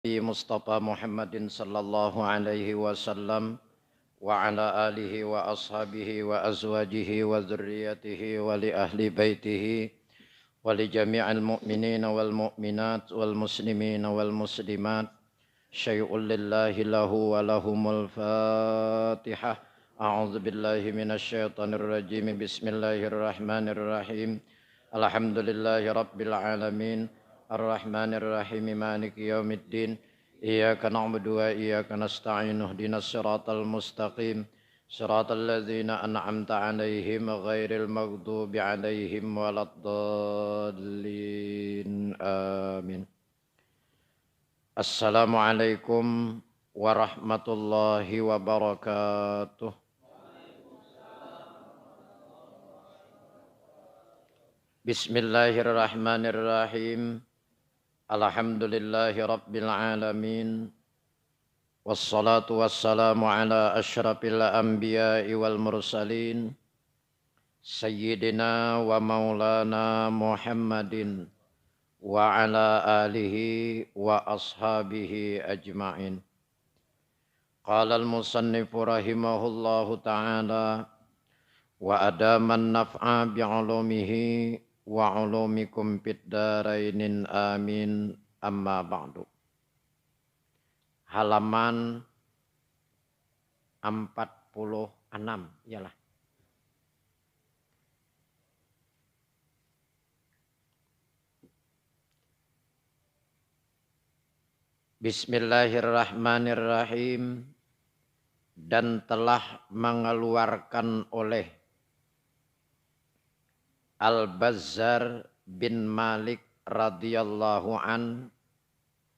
Mustafa Muhammadin sallallahu alaihi wasallam wa ala alihi wa ashabihi wa azwajihi wa dzurriyyatihi wa li ahli baitihi wa li jami'il mu'minina wal mu'minat wal muslimina wal muslimat syai'un lillahi lahu wa lahumul fatihah. A'udzu billahi minasy syaithanir rajim. Bismillahirrahmanirrahim. Alhamdulillahi rabbil alamin. Ar-Rahmanir Rahim Maliki Yaumiddin. Iyyaka na'budu wa iyyaka nasta'in. Ihdinas siratal mustaqim. Siratal ladzina an'amta 'alaihim ghairil maghdubi 'alaihim waladdallin. Amin. Assalamualaikum warahmatullahi wabarakatuh. Bismillahirrahmanirrahim. Alhamdulillahi rabbil alamin. Wassalatu wassalamu ala asyrafil anbiya'i wal mursalin. Sayyidina wa maulana Muhammadin wa ala alihi wa ashabihi ajma'in. Qala al-musannifu rahimahullahu ta'ala wa adaman naf'a bi'ulumihi wa ulumikum fid darainin amin, amma ba'du. Halaman 46 ialah. Bismillahirrahmanirrahim. Dan telah mengeluarkan oleh Al-Bazzar bin Malik radhiyallahu an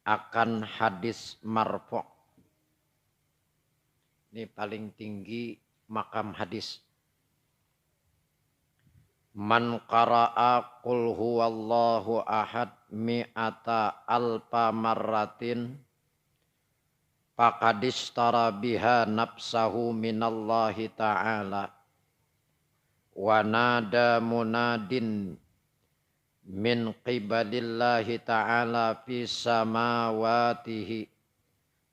akan hadis marfu'. Ini paling tinggi makam hadis. Man qara'a qul huwallahu ahad mi'ata alfa marratin faqadistara biha nafsahu minallahi ta'ala. Wa nada munadin min qibalillahi ta'ala fi samawatihi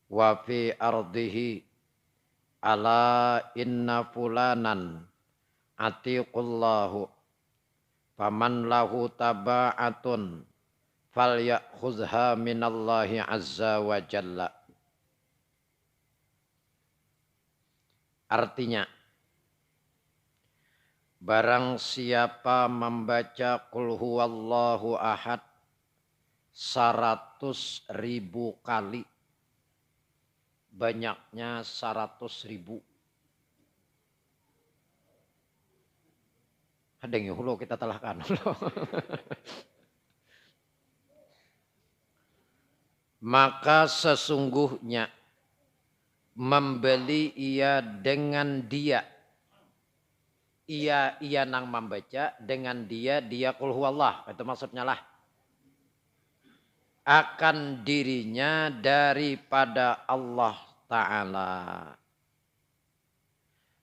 wa fi ardihi ala inna fulanan atiqullahu faman lahu taba'atun falyakhuzha minallahi azza wa jalla. Artinya, barang siapa membaca qul huwallahu ahad 100.000 kali, banyaknya 100.000. Ada yang hulo kita telahkan. Maka sesungguhnya membeli ia dengan dia. Ia nang membaca dengan dia qul huwallah, itu maksudnya lah. Akan dirinya daripada Allah Ta'ala.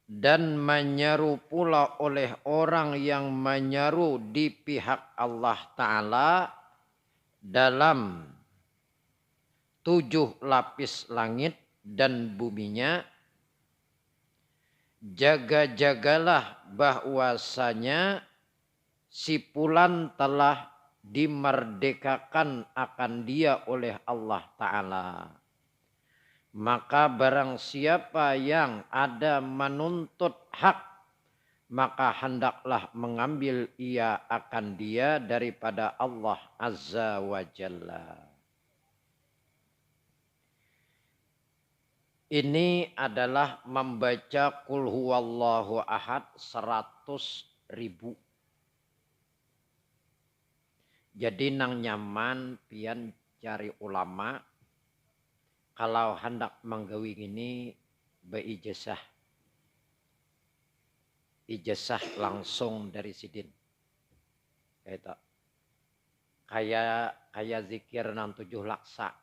Dan menyeru pula oleh orang yang menyeru di pihak Allah Ta'ala dalam 7 lapis langit dan buminya. Jaga-jagalah bahwasanya si fulan telah dimerdekakan akan dia oleh Allah Ta'ala. Maka barang siapa yang ada menuntut hak, maka hendaklah mengambil ia akan dia daripada Allah Azza wa Jalla. Ini adalah membaca qul huwallahu ahad 100.000. Jadi nang nyaman pian cari ulama kalau hendak menggawi ini beijazah. Ijazah langsung dari sidin. Kayak zikir nang 7 laksa,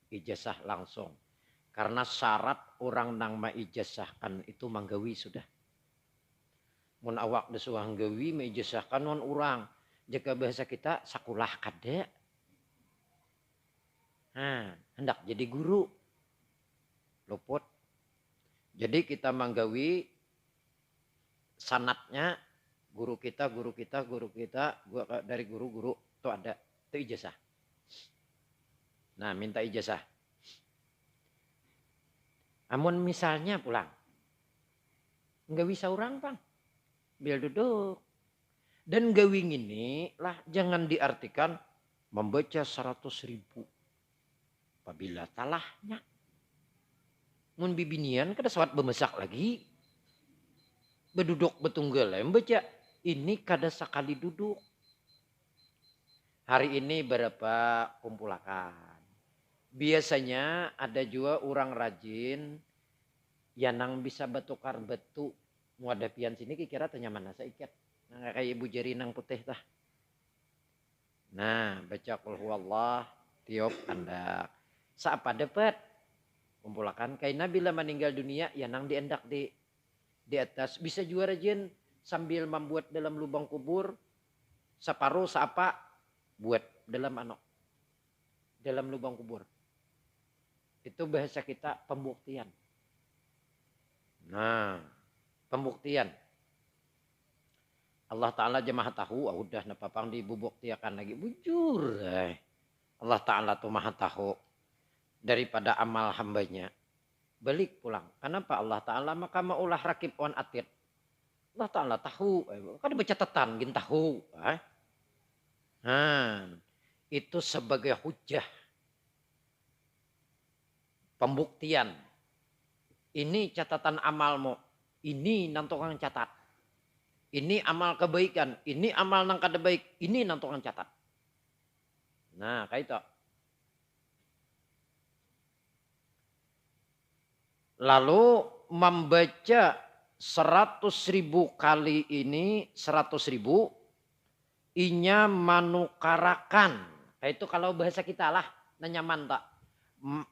ijazah langsung. Karena syarat orang nang maijazahkan itu manggawi sudah. Mun awak desuah nggawi maijazahkan wan orang. Jika bahasa kita sakulah kada. Nah, hendak jadi guru. Luput. Jadi kita menggawi sanatnya guru kita dari guru-guru itu ada itu ijazah. Nah, minta ijazah. Amun misalnya pulang. Enggak bisa orang, Bang. Biar duduk. Dan gawing ini lah jangan diartikan membaca 100.000. Apabila talahnya. Mun bibinian kada sawat bemesak lagi. Beduduk betunggal membaca. Ini kada sekali duduk. Hari ini berapa kumpulakan. Biasanya ada juga orang rajin yang bisa betukar betu. Muadapian sini kira tanya mana saya ikat. Nah, kayak ibu jari nang putih tah. Nah, baca qul huwallah tiup andak. Saapa dapat kumpulakan kaina bila meninggal dunia ya nang diendak di atas bisa juga rajin sambil membuat dalam lubang kubur separuh saapa buat dalam lubang kubur. Itu bahasa kita pembuktian. Nah, pembuktian. Allah Ta'ala aja maha tahu. Udah napapang dibuktiakan lagi. Bujur. Allah Ta'ala tuh maha tahu. Daripada amal hambanya. Balik pulang. Kenapa Allah Ta'ala maka maulah rakib wan atir. Allah Ta'ala tahu. Kan dibaca catatan. Gin tahu. Nah, itu sebagai hujah. Pembuktian. Ini catatan amalmu. Ini nantongan catat. Ini amal kebaikan. Ini amal nang kada baik. Ini nantongan catat. Nah, kayak itu. Lalu membaca 100.000 kali ini 100.000 inya manukarakan. Kayak itu kalau bahasa kita lah nyaman tak.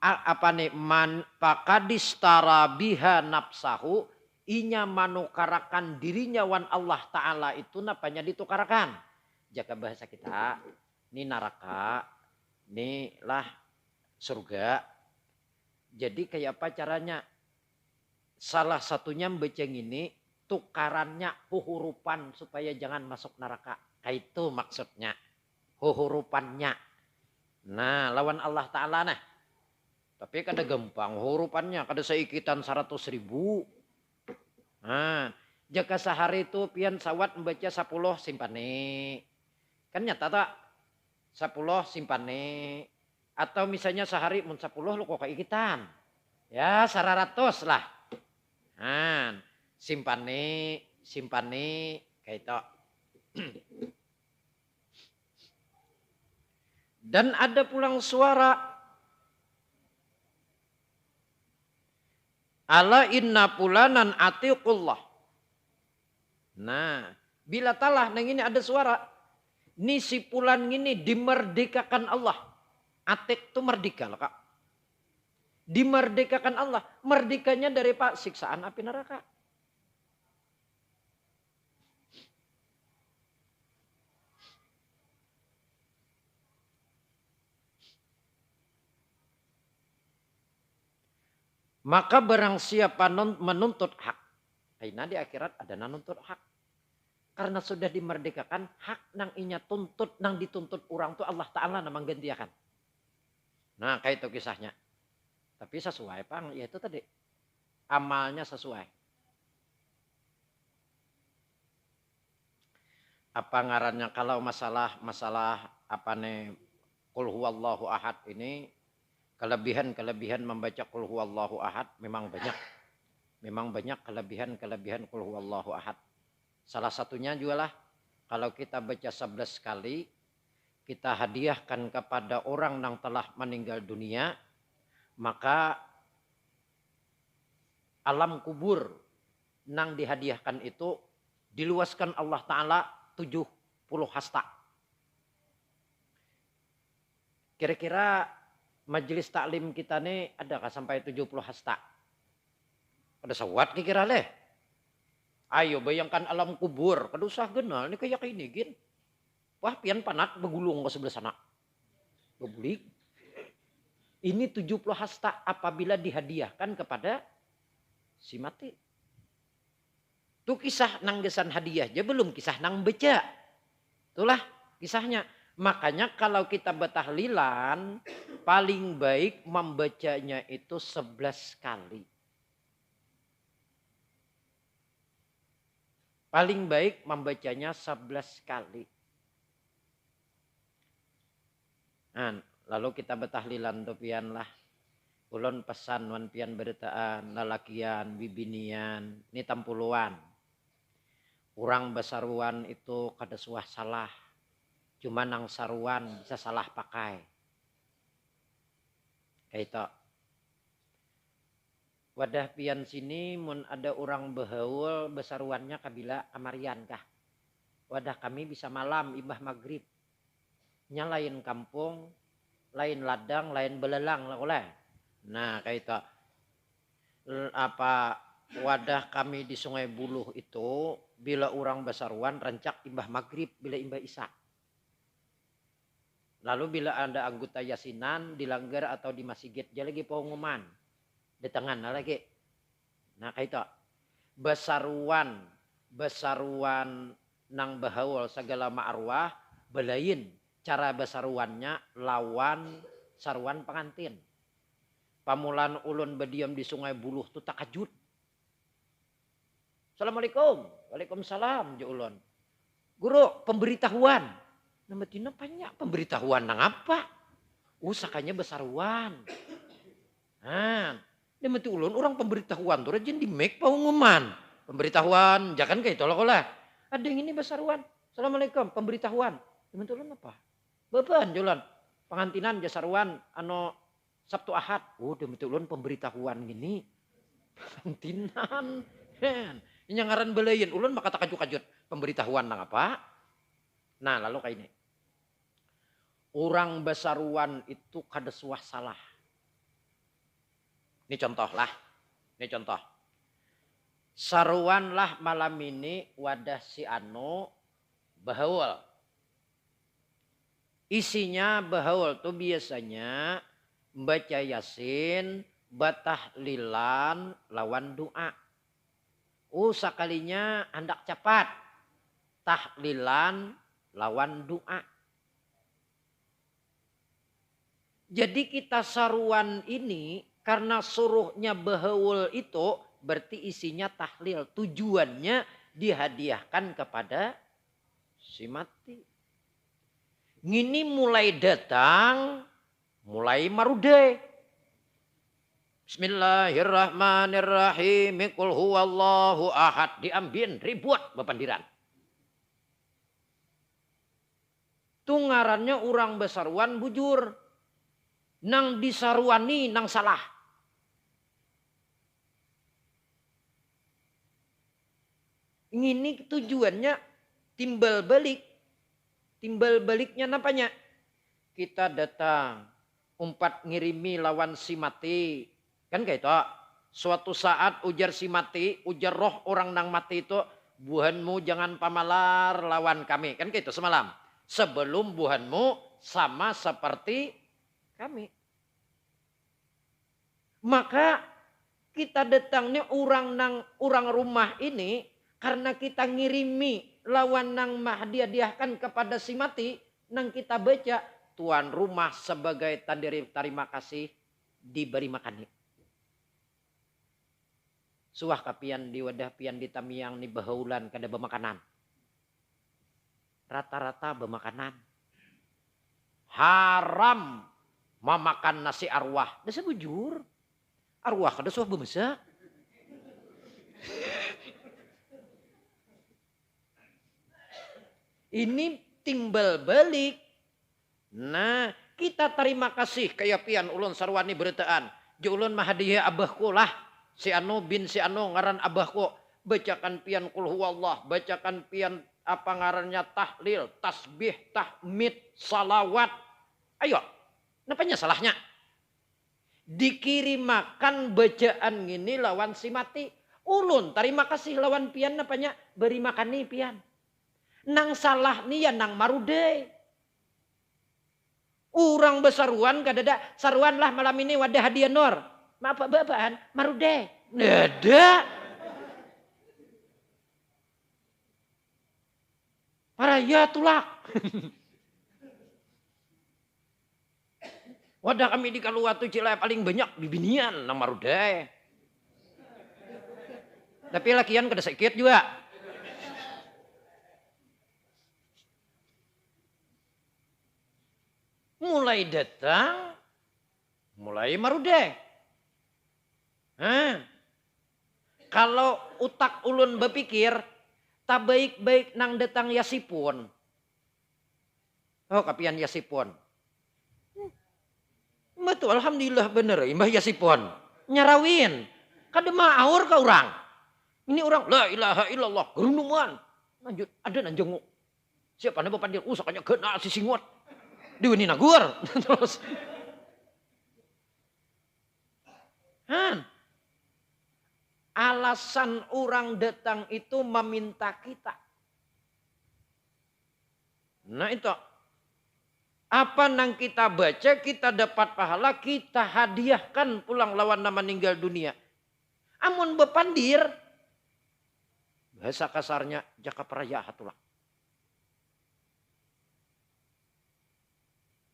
Apa nih pakadistara biha nafsahu inya manukarakan dirinya wan Allah Ta'ala itu napanya ditukarakan. Jaga bahasa kita. Ini neraka. Ini lah surga. Jadi kayak apa caranya? Salah satunya membaca ini tukarannya hurupan supaya jangan masuk neraka. Kayak itu maksudnya. Hurupannya. Nah lawan Allah Ta'ala nah. Tapi kada gampang hurupannya. Kada seikitan 100.000. Nah, jika sehari itu pian sawat membaca 10 simpane. Kan nyata tak? 10 simpane. Atau misalnya sehari mun 10 lu kok keikitan. Ya 100 lah. Nah, simpane kayak itu. Dan ada pulang suara. Ala inna pulanan atiqullah. Nah, bila talah nang ini ada suara. Ni si pulan ini dimerdekakan Allah. Atik itu merdeka loh Kak. Dimerdekakan Allah. Merdekanya dari pak siksaan api neraka. Maka barang siapa menuntut hak. Karena di akhirat ada menuntut hak. Karena sudah dimerdekakan hak nang inya tuntut nang dituntut orang tuh Allah Ta'ala namang gantiakan. Nah kayak itu kisahnya. Tapi sesuai pang ya itu tadi. Amalnya sesuai. Apa ngarannya kalau masalah apa nih qul huwallahu ahad ini kelebihan membaca qul huwallahu ahad memang banyak. Memang banyak kelebihan qul huwallahu ahad. Salah satunya juga lah kalau kita baca 11 kali kita hadiahkan kepada orang yang telah meninggal dunia maka alam kubur nang dihadiahkan itu diluaskan Allah Ta'ala 70 hasta. Kira-kira majelis taklim kita nih adakah sampai 70 hasta? Ada sawat kira leh. Ayo bayangkan alam kubur. Kada usah genal. Ini kayak ini gin. Wah pian panat begulung ke sebelah sana. Bebulik. Ini 70 hasta apabila dihadiahkan kepada si mati. Itu kisah nang gesan hadiah aja belum kisah nang beca. Itulah kisahnya. Makanya kalau kita bertahlilan paling baik membacanya itu 11 kali. Paling baik membacanya 11 kali. Nah, lalu kita bertahlilan tuh pian lah. Ulun pesan wan pian beritaan, lalakian, bibinian, ini tampuluan. Urang besaruan itu kada suah salah. Cuma nang saruan bisa salah pakai. Kayak itu. Wadah pian sini mun ada orang behaul besaruannya kabila amarian kah. Wadah kami bisa malam imbah maghrib. Nya lain kampung, lain ladang, lain belelang lah oleh. Nah kayak itu. Apa wadah kami di Sungai Buluh itu bila orang besaruan rancak imbah maghrib bila imbah isya. Lalu bila ada anggota yasinan di langgar atau di masjid dia lagi pengumuman di tangan lagi. Nah kayak itu besaruan nang bahaul segala ma'arwah belain cara besaruannya lawan saruan pengantin. Pamulan ulun berdiam di Sungai Buluh tu takajud. Assalamualaikum. Waalaikumsalam je ulun. Guru pemberitahuan. Nama tina banyak pemberitahuan nang apa? Usakanya besaruan. Nah, nama tu ulun orang pemberitahuan tu rajin di make pengumuman. Pemberitahuan, jangan kayak tolak olah. Ada yang ini besaruan. Assalamualaikum, pemberitahuan. Nama tu ulun apa? Bapak jualan pengantinan jasaruan ano Sabtu Ahad. Oh, demi tu ulun pemberitahuan gini. Pengantinan. Ini yang ngaran belayan ulun maka takajut-kajut pemberitahuan nang apa? Nah, lalu kayak ini. Orang besaruan itu kada suah salah. Ini contoh lah. Ini contoh. Saruan lah malam ini wadah si anu bahaul. Isinya bahaul tuh biasanya baca yasin, batahlilan, lawan doa. Sakalinya hendak cepat. Tahlilan, lawan doa. Jadi kita saruan ini karena suruhnya bahaul itu berarti isinya tahlil. Tujuannya dihadiahkan kepada si mati. Ini mulai datang, mulai marudai. Bismillahirrahmanirrahim. Qul huwallahu ahad. Diambin ribuat bepandiran. Tungarannya orang besaruan bujur. Nang disaruani nang salah. Ini tujuannya timbal balik. Timbal baliknya napanya? Kita datang. Umpat ngirimi lawan si mati. Kan kayak itu. Suatu saat ujar si mati. Ujar roh orang nang mati itu. Buhanmu jangan pamalar lawan kami. Kan kayak itu semalam. Sebelum buhanmu sama seperti kami. Maka kita datangnya orang rumah ini karena kita ngirimi lawan nang hadiahkan kepada si mati nang kita baca tuan rumah sebagai tanda terima kasih diberi makan. Suah kapian di wadah pian di tamiang ni bahaulan kada bemakanan. Rata-rata bemakanan. Haram memakan nasi arwah. Nasi bujur. Arwah kada suah bemesa. Ini timbal balik. Nah, kita terima kasih kayak pian ulun sarwani beritaan. Jo ulun mahadiah abahku lah. Si anu bin si anu ngaran abahku. Bacakan pian qul huwallah. Bacakan pian apa ngarannya tahlil, tasbih, tahmid, salawat. Ayo. Napanya salahnya? Dikirim makan bacaan gini lawan si mati. Ulun terima kasih lawan pian napanya beri makan nih pian. Nang salah nih ya nang marudai. Urang besaruan kadada saruan lah malam ini wadah hadiah Nur. Maaf babaan marude. Nada. Paraya tulak. Wadah kami di Kaluwatu Cilai paling banyak bibinian nang marude. Tapi lakian kada sakit juga. Mulai datang, mulai marude. Kalau utak ulun berpikir, tak baik-baik nang datang yasipun. Oh kapian yasipun. Betul, alhamdulillah bener, imbah yasipun. Nyarawin, kada maur ke orang. Ini orang, la ilaha illallah, gerunungan. Lanjut, ada nanjenguk. Siapa nih bapak dia, sakanya kena si singot. Diwini nagur. Terus. Alasan orang datang itu meminta kita. Nah itu. Apa nang kita baca, kita dapat pahala, kita hadiahkan pulang lawan nama meninggal dunia. Amun bepandir, bahasa kasarnya jaka peraya hatulah.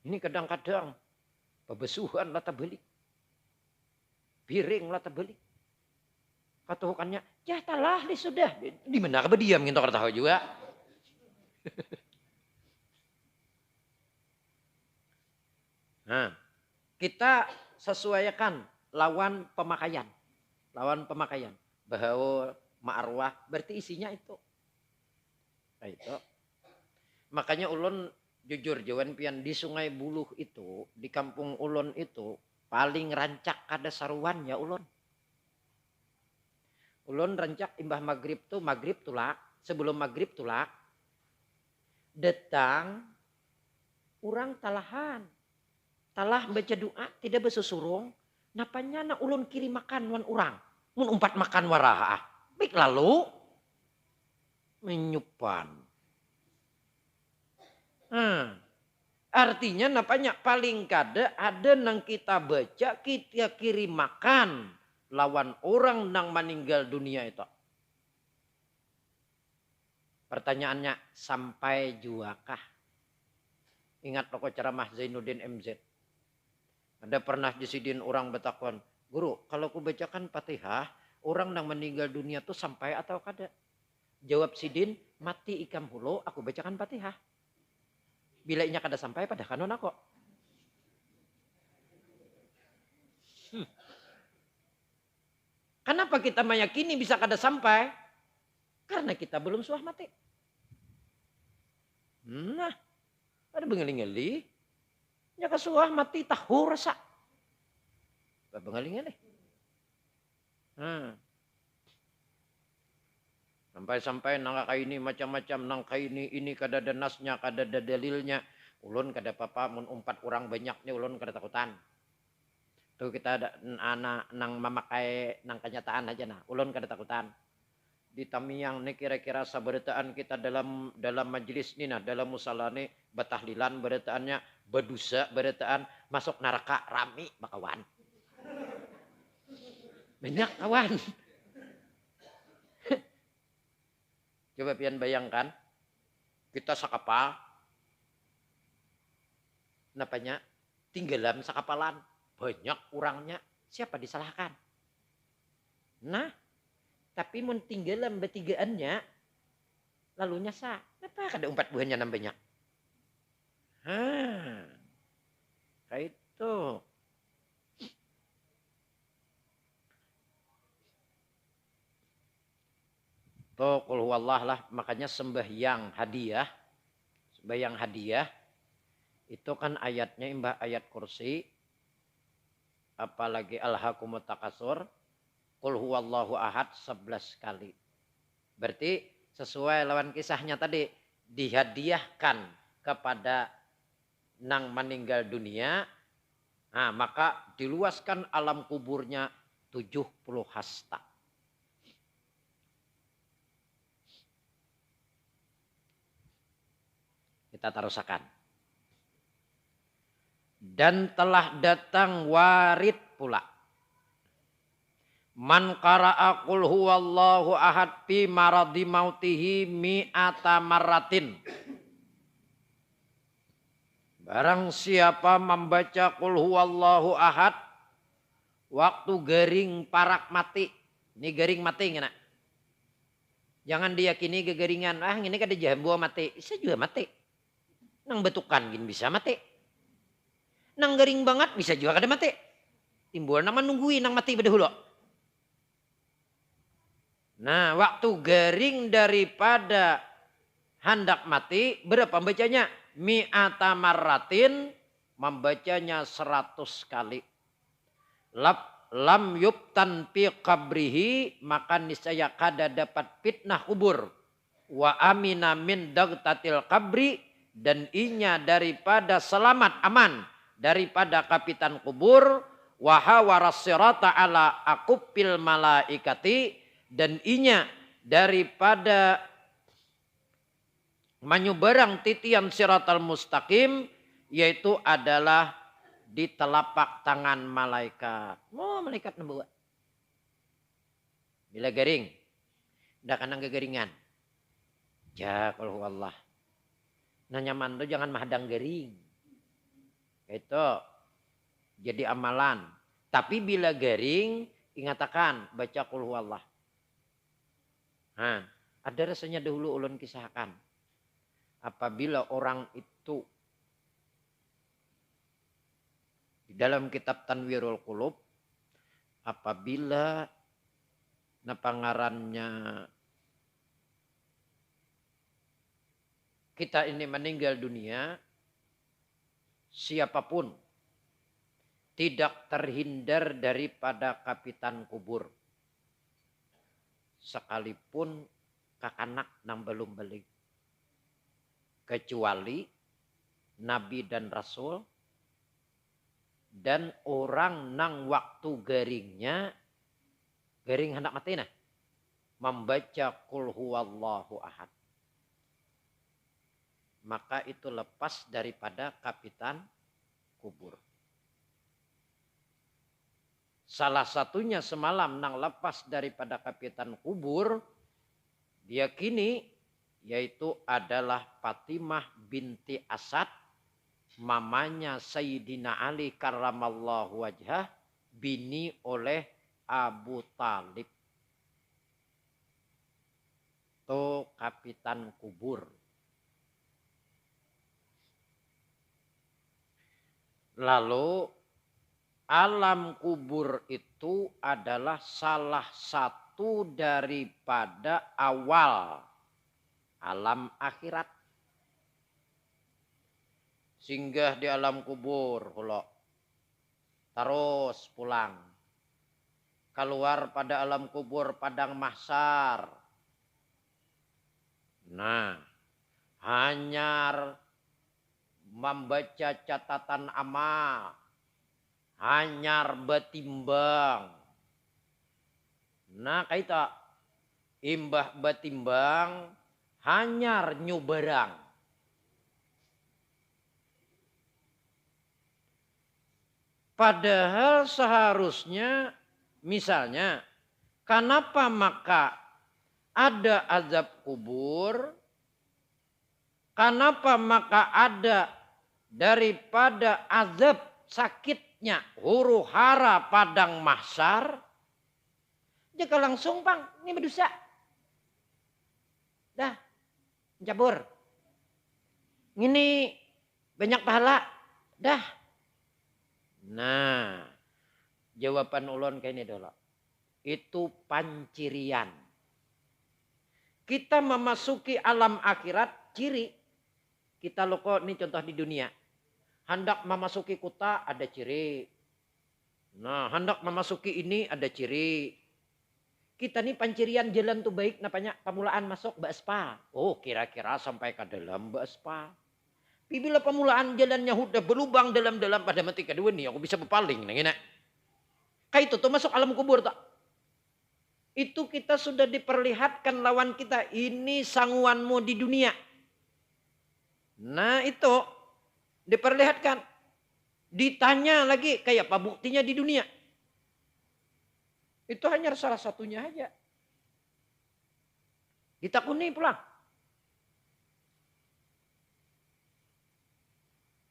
Ini kadang-kadang pebesuhan lata beli. Piring lata beli. Katuhukannya, ya talah li sudah. Di mana ka diam gitu kata tahu juga. Nah, kita sesuaikan lawan pemakaian. Lawan pemakaian. Bahwa ma'arwah berarti isinya itu. Nah, itu. Makanya ulun jujur jawan pian di Sungai Buluh itu, di kampung ulun itu paling rancak kada saruan ya ulun. Ulun rancak imbah maghrib tulak, sebelum maghrib tulak. Datang orang talahan. Talah baca doa tidak bersusurung. Napanya na ulun kirim makan wan orang. Mun umpat makan waraha. Baik lalu menyupan. Artinya napanya paling kada ada nang kita baca kita kirim makan lawan orang nang meninggal dunia itu. Pertanyaannya sampai juakah? Ingat pokok ceramah Zainuddin MZ. Ada pernah disidin orang betakon, guru kalau ku bacakan Fatihah orang nang meninggal dunia tuh sampai atau kada? Jawab sidin, mati ikam hulu aku bacakan Fatihah. Bila inya kada sampai pada kanon aku. Kenapa kita meyakini bisa kada sampai? Karena kita belum suah mati. Nah, ada bengali-ngali. Ya kasuah mati tahu rasa. Bengali-ngali. Sampai-sampai nangka ini macam-macam nangka ini kada ada nasnya, kada ada dalilnya. Ulun kada apa-apa mun umpat orang banyak nih ulun kada takutan. Tuh kita ada anak nang memakai nang kenyataan aja nah. Ulun kada takutan. Di Tamiang nih kira-kira sabarataan kita dalam majelis nih nah, dalam musala nih batahlilan berataannya berdosa berataan masuk neraka rami bakawan. Banyak kawan. Coba pian bayangkan kita sakapal napanya tinggalan sakapalan banyak orangnya siapa disalahkan? Nah, tapi mun tinggalan betigaannya lalu nyasa. Kenapa kada umpat buahnya nang banyak? Kayak itu. Tuh qul huwallah lah makanya sembahyang hadiah itu kan ayatnya imbah ayat kursi apalagi alhaqumut takasur qul huwallahu ahad 11 kali. Berarti sesuai lawan kisahnya tadi dihadiahkan kepada nang meninggal dunia. Nah, maka diluaskan alam kuburnya 70 hasta. Kita tarusakan. Dan telah datang warid pula. Man qara'a qul huwallahu ahad fi maradi mautihi mi'ata marratin. Barang siapa membaca qul huwallahu ahad waktu garing parak mati. Ini garing mati ngena. Jangan diyakini gegeringan. Ah ini kada jambu mati. Bisa juga mati. Nang betukan gin bisa mati. Nang garing banget bisa juga kada mati. Timbul nama nungguin nang mati berdahulu. Nah waktu garing daripada hendak mati berapa bacanya? Mi'ata marratin membacanya 100 kali. Lam yubtan fi qabrihi maka niscaya kada dapat fitnah kubur. Wa amina min dagtatil qabri dan inya daripada selamat aman daripada kapitan kubur. Wa hawaras sirata ala aqupil malaikati dan inya daripada menyubarang titian siratal mustaqim yaitu adalah di telapak tangan malaikat. Oh malaikat membawa. Bila garing. Ndak kanang kegeringan. Ya kalau Allah. Nah nyaman tuh jangan mahadang garing. Itu jadi amalan. Tapi bila garing ingatakan baca qul huwallah. Nah, ada rasanya dahulu ulun kisahkan. Apabila orang itu di dalam kitab Tanwirul Qulub apabila napangarannya kita ini meninggal dunia siapapun tidak terhindar daripada kapitan kubur sekalipun kakanak nang belum balik. Kecuali Nabi dan Rasul dan orang nang waktu garingnya garing hendak mati nah membaca qul huwallahu ahad. Maka itu lepas daripada kapitan kubur. Salah satunya semalam nang lepas daripada kapitan kubur diyakini yaitu adalah Fatimah binti Asad, mamanya Sayyidina Ali karramallahu wajhah, bini oleh Abu Talib. Itu kapitan kubur. Lalu alam kubur itu adalah salah satu daripada awal alam akhirat. Singgah di alam kubur. Terus pulang. Keluar pada alam kubur padang mahsyar. Nah. Hanyar membaca catatan amal. Hanyar betimbang. Nah kaita. Imbah betimbang. Hanyar nyubarang. Padahal seharusnya misalnya kenapa maka ada azab kubur? Kenapa maka ada daripada azab sakitnya huru hara padang mahsyar? Jika langsung bang ini berdosa. Dah. Cabur. Ini banyak pahala. Dah. Nah. Jawaban ulun kayak ini dulu. Itu pancirian. Kita memasuki alam akhirat ciri. Kita loko ini contoh di dunia. Hendak memasuki kota ada ciri. Nah hendak memasuki ini ada ciri. Kita nih pancirian jalan tuh baik napanya pemulaan masuk Baspa. Oh kira-kira sampai ke dalam Baspa. Bila pemulaan jalannya udah berlubang dalam-dalam pada mati kedua nih aku bisa berpaling. Nah, kayak itu tuh masuk alam kubur tak. Itu kita sudah diperlihatkan lawan kita. Ini sangguanmu di dunia. Nah itu diperlihatkan. Ditanya lagi kayak apa buktinya di dunia. Itu hanya salah satunya aja. Ditakuni pulang.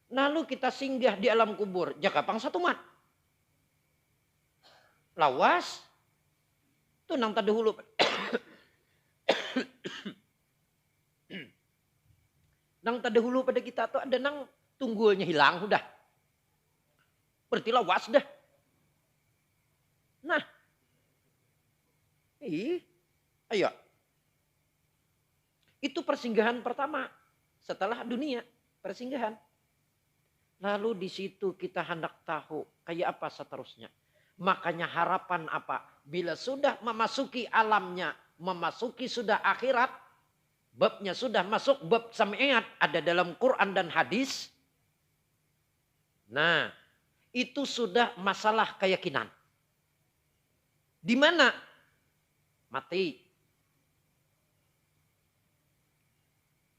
Lalu kita singgah di alam kubur. Jakapang satu mat. Lawas. Itu nang tadahulu. Nang tadahulu pada kita tuh ada nang tunggulnya hilang udah. Berarti lawas dah. Nah. Ayo. Itu persinggahan pertama. Setelah dunia. Persinggahan. Lalu di situ kita hendak tahu kayak apa seterusnya. Makanya harapan apa? Bila sudah memasuki alamnya, memasuki sudah akhirat, babnya sudah masuk bab sami'at ada dalam Quran dan hadis. Nah, itu sudah masalah keyakinan. Di mana? Mati.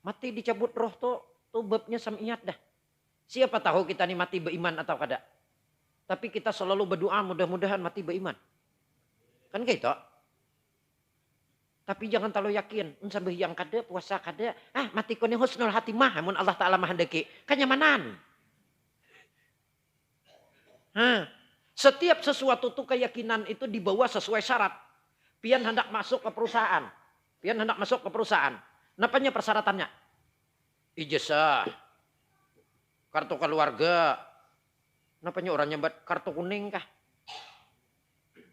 Mati dicabut roh tuh babnya sami'at dah. Siapa tahu kita nih mati beriman atau kada. Tapi kita selalu berdoa mudah-mudahan mati beriman. Kan gitu. Tapi jangan terlalu yakin. Sampai yang kada puasa kada. Mati koni husnul hatimah. Amun Allah Ta'ala mahandaki. Kenyamanan. Setiap sesuatu tuh keyakinan itu dibawa sesuai syarat. Pian hendak masuk ke perusahaan. Napanya persyaratannya? Ijazah. Kartu keluarga. Napanya orang nyebat kartu kuning kah?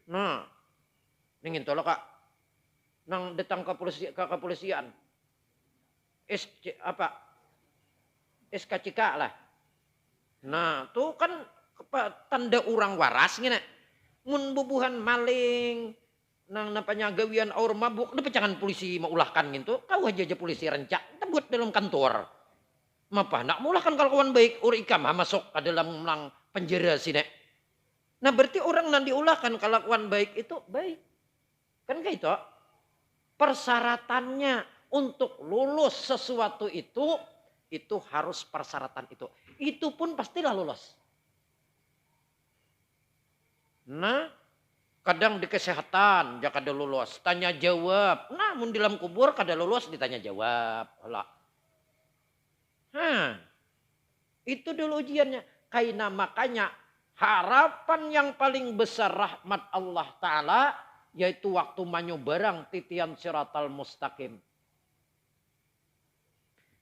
Nah. Ningin tolak kak. Nang datang ke kepolisian. SKCK lah. Nah tuh kan tanda orang waras gini. Mun bubuhan maling. Nang napanya gawian aur mabuk. Dapat jangan polisi maulahkan gitu. Kau aja polisi rencak. Buat dalam kantor. Mapa nak mulahkan kalau kawan baik urikam masuk ke dalam penjara sini. Nah berarti orang yang diulahkan kalau kawan baik itu baik. Kan kayak itu. Persyaratannya untuk lulus sesuatu itu harus persyaratan itu. Itu pun pastilah lulus. Nah kadang di kesehatan jangan kada lulus. Tanya jawab. Namun di dalam kubur kada lulus ditanya jawab. Itu dulu ujiannya. Karena makanya harapan yang paling besar rahmat Allah Ta'ala. Yaitu waktu manyobarang titian siratal mustaqim.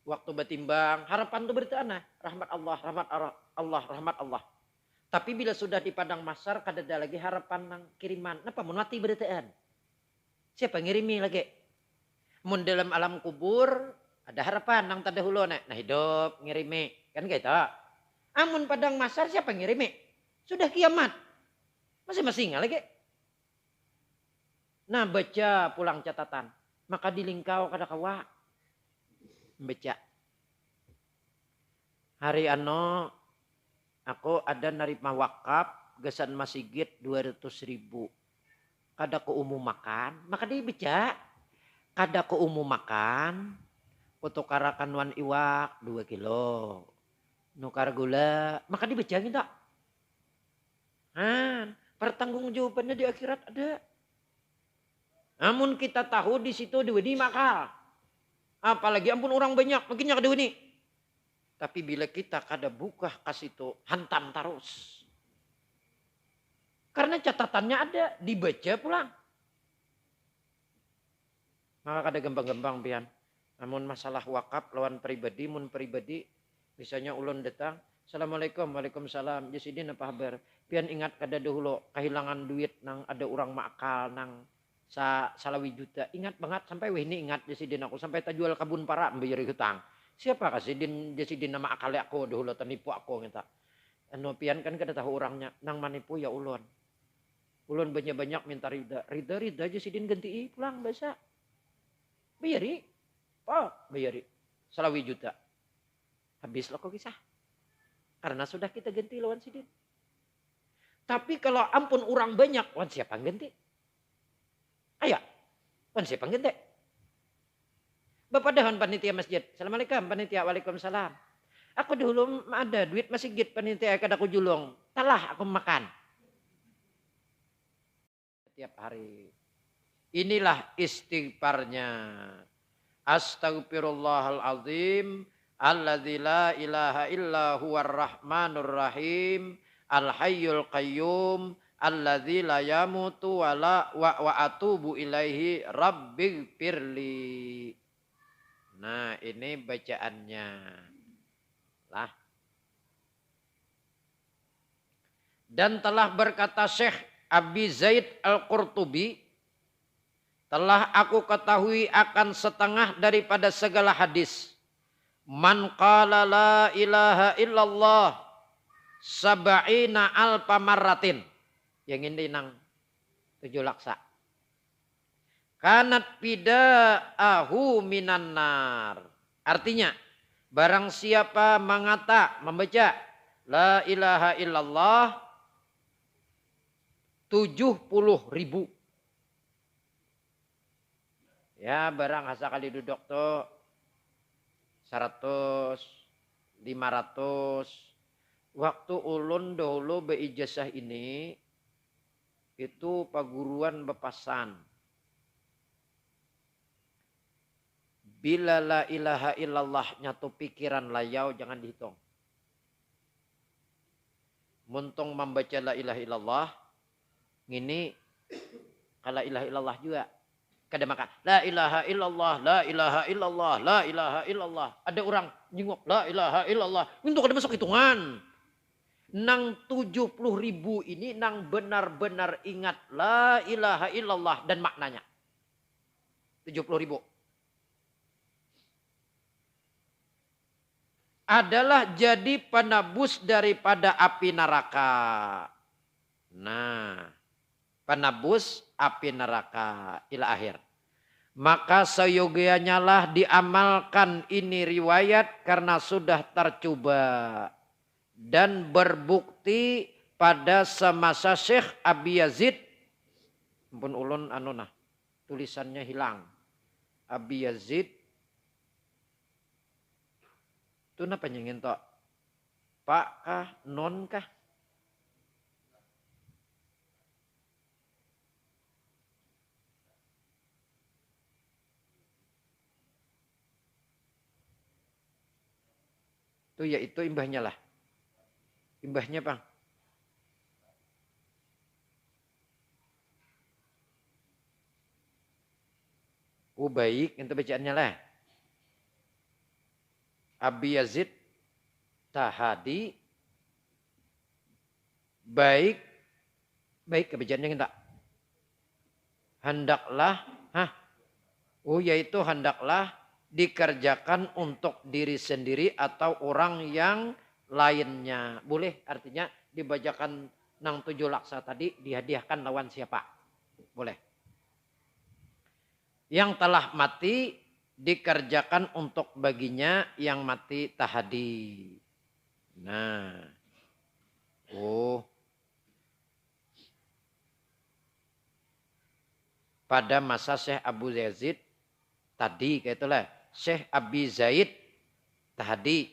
Waktu bertimbang. Harapan itu berarti rahmat Allah, rahmat Allah. Tapi bila sudah di padang mahsyar. Kada ada lagi harapan ng kiriman. Napa mau mati berarti siapa ngirimi lagi? Mun dalam alam kubur. Ada harapan nang tadahulu nah hidup ngirimi kan gitu. Amun padang mahsyar siapa ngirimi? Sudah kiamat. Masing-masing lagi. Nah baca pulang catatan. Maka dilingkau kada kawa. Baca. Hari aku ada narima wakaf gesan masigit 200.000. Kada ko umum makan. Maka dibaca. Kada ko umum makan. Potokarakan wan iwak 2 kilo. Nukar gula. Maka dibecangin tak? Pertanggung jawabannya di akhirat ada. Namun kita tahu di situ diwedi makal. Apalagi ampun orang banyak. Makinnya kada ini. Tapi bila kita kada buka kasih itu. Hantam terus. Karena catatannya ada. Dibaca pulang. Maka kada gampang-gampang pian. Namun masalah wakaf lawan pribadi, mun pribadi misalnya ulun datang, Assalamualaikum, Waalaikumsalam. Jasidin apa kabar? Pian ingat kada dahulu kehilangan duit nang ada orang makal nang salawi juta. Ingat banget sampai ini ingat jasidin aku sampai tak jual kabun para membayar hutang. Siapa jasidin nama akal aku dahulu tenipu aku ngita. Pian kan kada tahu orangnya nang manipu ya ulun. Ulun banyak-banyak minta rida jasidin ganti pulang biasa. Bayari. Bayari. Salawi juta. Habis lo kok kisah. Karena sudah kita ganti lawan sidin. Tapi kalau ampun orang banyak. Wan siapa ganti? Ayo. Wan siapa ganti? Bapak dahan panitia masjid. Assalamualaikum panitia. Waalaikumsalam. Aku dulu ada duit masih git panitia kada aku julung. Talah aku makan. Setiap hari. Inilah istighfarnya. Astaghfirullahalazim. Alladzi la ilaha illa huwar rahmanur rahim. Al-hayyul qayyum. Alladzi la yamutu wa atubu ilaihi rabbighfirli. Nah, ini bacaannya. Lah. Dan telah berkata Syekh Abi Zaid Al-Qurtubi, telah aku ketahui akan setengah daripada segala hadis. Man qala la ilaha illallah sab'ina alfa marratin. Yang ini nang 7 laksa. Kanat pida'ahu minan nar. Artinya, barang siapa membaca la ilaha illallah 70.000. Ya, barang asa kali duduk tuh 100, 500. Waktu ulun dahulu beijazah ini itu paguruan bepasan. Bila la ilaha illallah nyatu pikiran layau jangan dihitung. Muntung membaca la ilaha illallah ini kala ilaha illallah juga. Kada makan. La ilaha illallah, la ilaha illallah, la ilaha illallah. Ada orang jenguk la ilaha illallah. Untuk kada masuk hitungan. Nang 70.000 ini nang benar-benar ingat la ilaha illallah dan maknanya. 70.000. Adalah jadi penebus daripada api neraka. Nah, penebus api neraka ila akhir. Maka seyogianya lah diamalkan ini riwayat karena sudah tercoba dan berbukti pada semasa Syekh Abi Yazid. Ampun ulun tulisannya hilang. Abi Yazid itu napa nyengin tok? Pak kah? Non kah? Itu yaitu imbahnya lah. Imbahnya Bang. Oh baik, itu bacaannya lah. Abi Yazid Tahadi baik kebacaannya kita. Hendaklah, yaitu hendaklah dikerjakan untuk diri sendiri atau orang yang lainnya. Boleh artinya dibacakan nang 7 laksa tadi dihadiahkan lawan siapa? Boleh. Yang telah mati dikerjakan untuk baginya yang mati tahadi. Nah. Pada masa Syekh Abu Yazid tadi kayak itulah Syekh Abi Zaid Tahadi.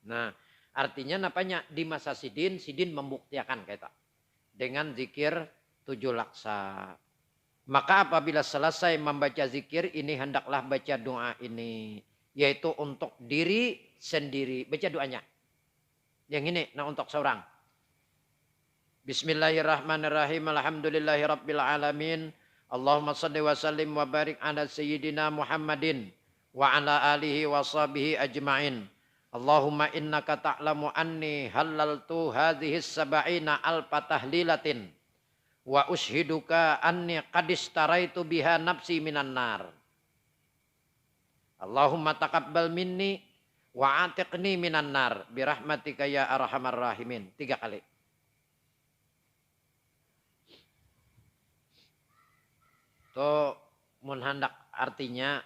Nah, artinya napanya di masa Sidin membuktikan kayak itu. Dengan zikir 7 laksa. Maka apabila selesai membaca zikir ini hendaklah baca doa ini. Yaitu untuk diri sendiri. Baca doanya. Yang ini untuk seorang. Bismillahirrahmanirrahim. Alhamdulillahirabbil alamin. Allahumma salli wa sallim wa barik ala sayyidina Muhammadin. Wa ala alihi wa sahbihi ajma'in. Allahumma innaka ta'lamu anni halaltu hadhihi sab'ina alfa tahlilatin. Wa ushiduka anni qadistaraitu biha nafsi minan nar. Allahumma taqabbal minni wa atiqni minan nar. Birahmatika ya arhamar rahimin. 3 kali. Itu menhandak artinya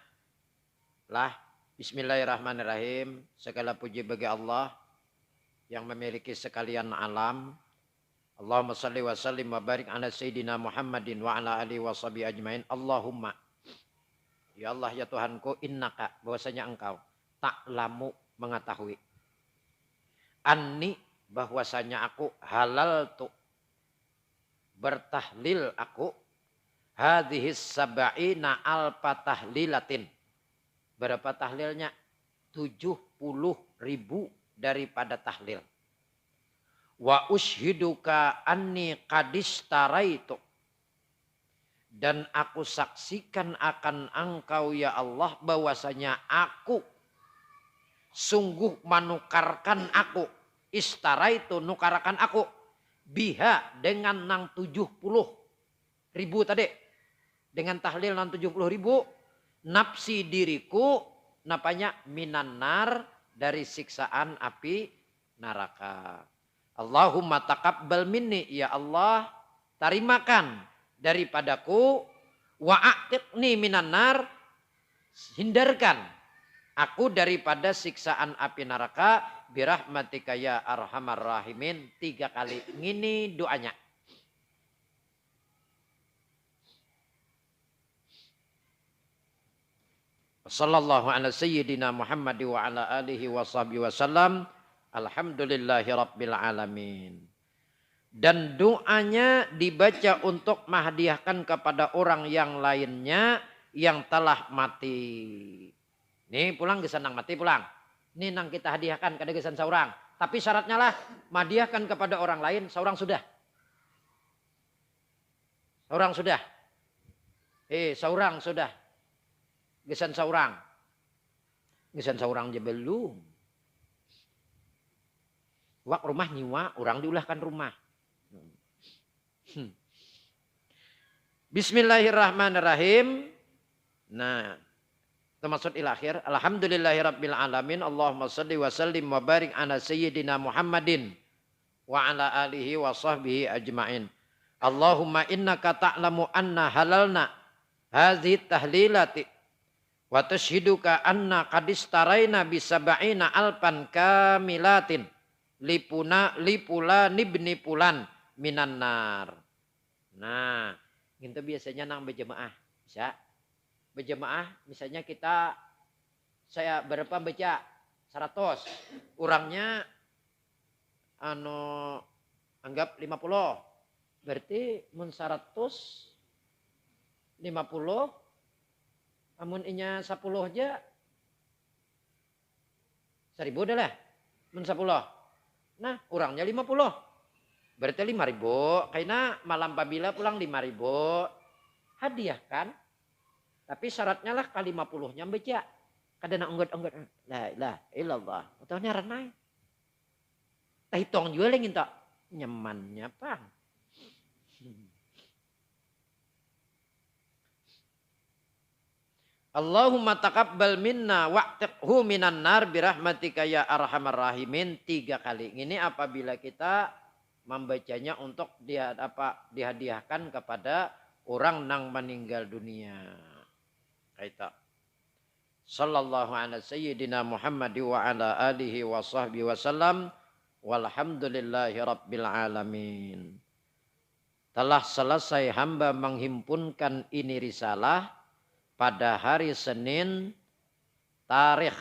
lah bismillahirrahmanirrahim. Segala puji bagi Allah yang memiliki sekalian alam. Allahumma salli wa sallim wa barik ala sayyidina Muhammadin wa ala alihi wa sahbihi ajmain. Allahumma. Ya Allah ya Tuhanku innaka bahwasanya engkau ta'lamu mengetahui. anni bahwasanya aku halal tu bertahlil aku hadhis sab'ina alfa tahlilatin. Berapa tahlilnya? 70.000 daripada tahlil. Wa ushiduka anni qadistaraitu. Dan aku saksikan akan engkau ya Allah bahwasanya aku sungguh menukarkan aku. Istaraitu nukarkan aku. Biha dengan nang 70.000 tadi. Dengan tahlil nang 70.000. Nafsi diriku. Napanya minanar dari siksaan api neraka. Allahumma taqabbal minni ya Allah. Tarimakan daripadaku. Wa'atiqni minanar. Hindarkan aku daripada siksaan api neraka birahmatika ya arhamar rahimin. 3 kali. Ini doanya. Sallallahu ala sayyidina Muhammad wa ala alihi wa sahbihi wasallam. Alhamdulillahi rabbil alamin. Dan doanya dibaca untuk menghadiahkan kepada orang yang lainnya yang telah mati. Nih pulang gesan nang mati pulang. Ini nang kita hadiahkan kada gesan seorang. Tapi syaratnya lah menghadiahkan kepada orang lain seorang sudah. Seorang sudah. Seorang sudah. Gesan seorang. Gesan seorang aja belum. Wak rumah nyiwa, orang diulahkan rumah. Bismillahirrahmanirrahim. Nah, termasuk ilakhir. Alhamdulillahirabbil alamin. Allahumma shalli wa sallim wa barik ala sayyidina Muhammadin wa ala alihi wa sahbihi ajmain. Allahumma innaka ta'lamu anna halalna hadhihi tahlilati wa tashhiduka anna qadistaraina bisab'ina alfan kamilatin lipula nibni pulan minan nar. Nah, gitu biasanya nang berjemaah. Bisa berjemaah misalnya saya berapa baca 100. Orangnya anggap 50. Berarti mun 150 amun inya 10 aja 1000 dah lah. Mun 10. Nah, orangnya 50. Berarti 5.000. Karena malam pabila pulang 5.000. Hadiah kan? Tapi syaratnya lah kali 50-nya baca. Kadang onggot-onggot. La ilaha illallah. Ataunya renai. Tahitong juga lagi tak. Nyamannya pang. Allahumma taqabbal minna wa'tiqhu minan nar birahmatika ya arhamar rahimin. 3 kali. Ini apabila kita membacanya untuk dihadiahkan kepada orang yang meninggal dunia. Kaita. Sallallahu ala sayyidina Muhammad wa ala alihi wa sahbihi wasallam. Walhamdulillahi rabbil alamin. Telah selesai hamba menghimpunkan ini risalah pada hari Senin tarikh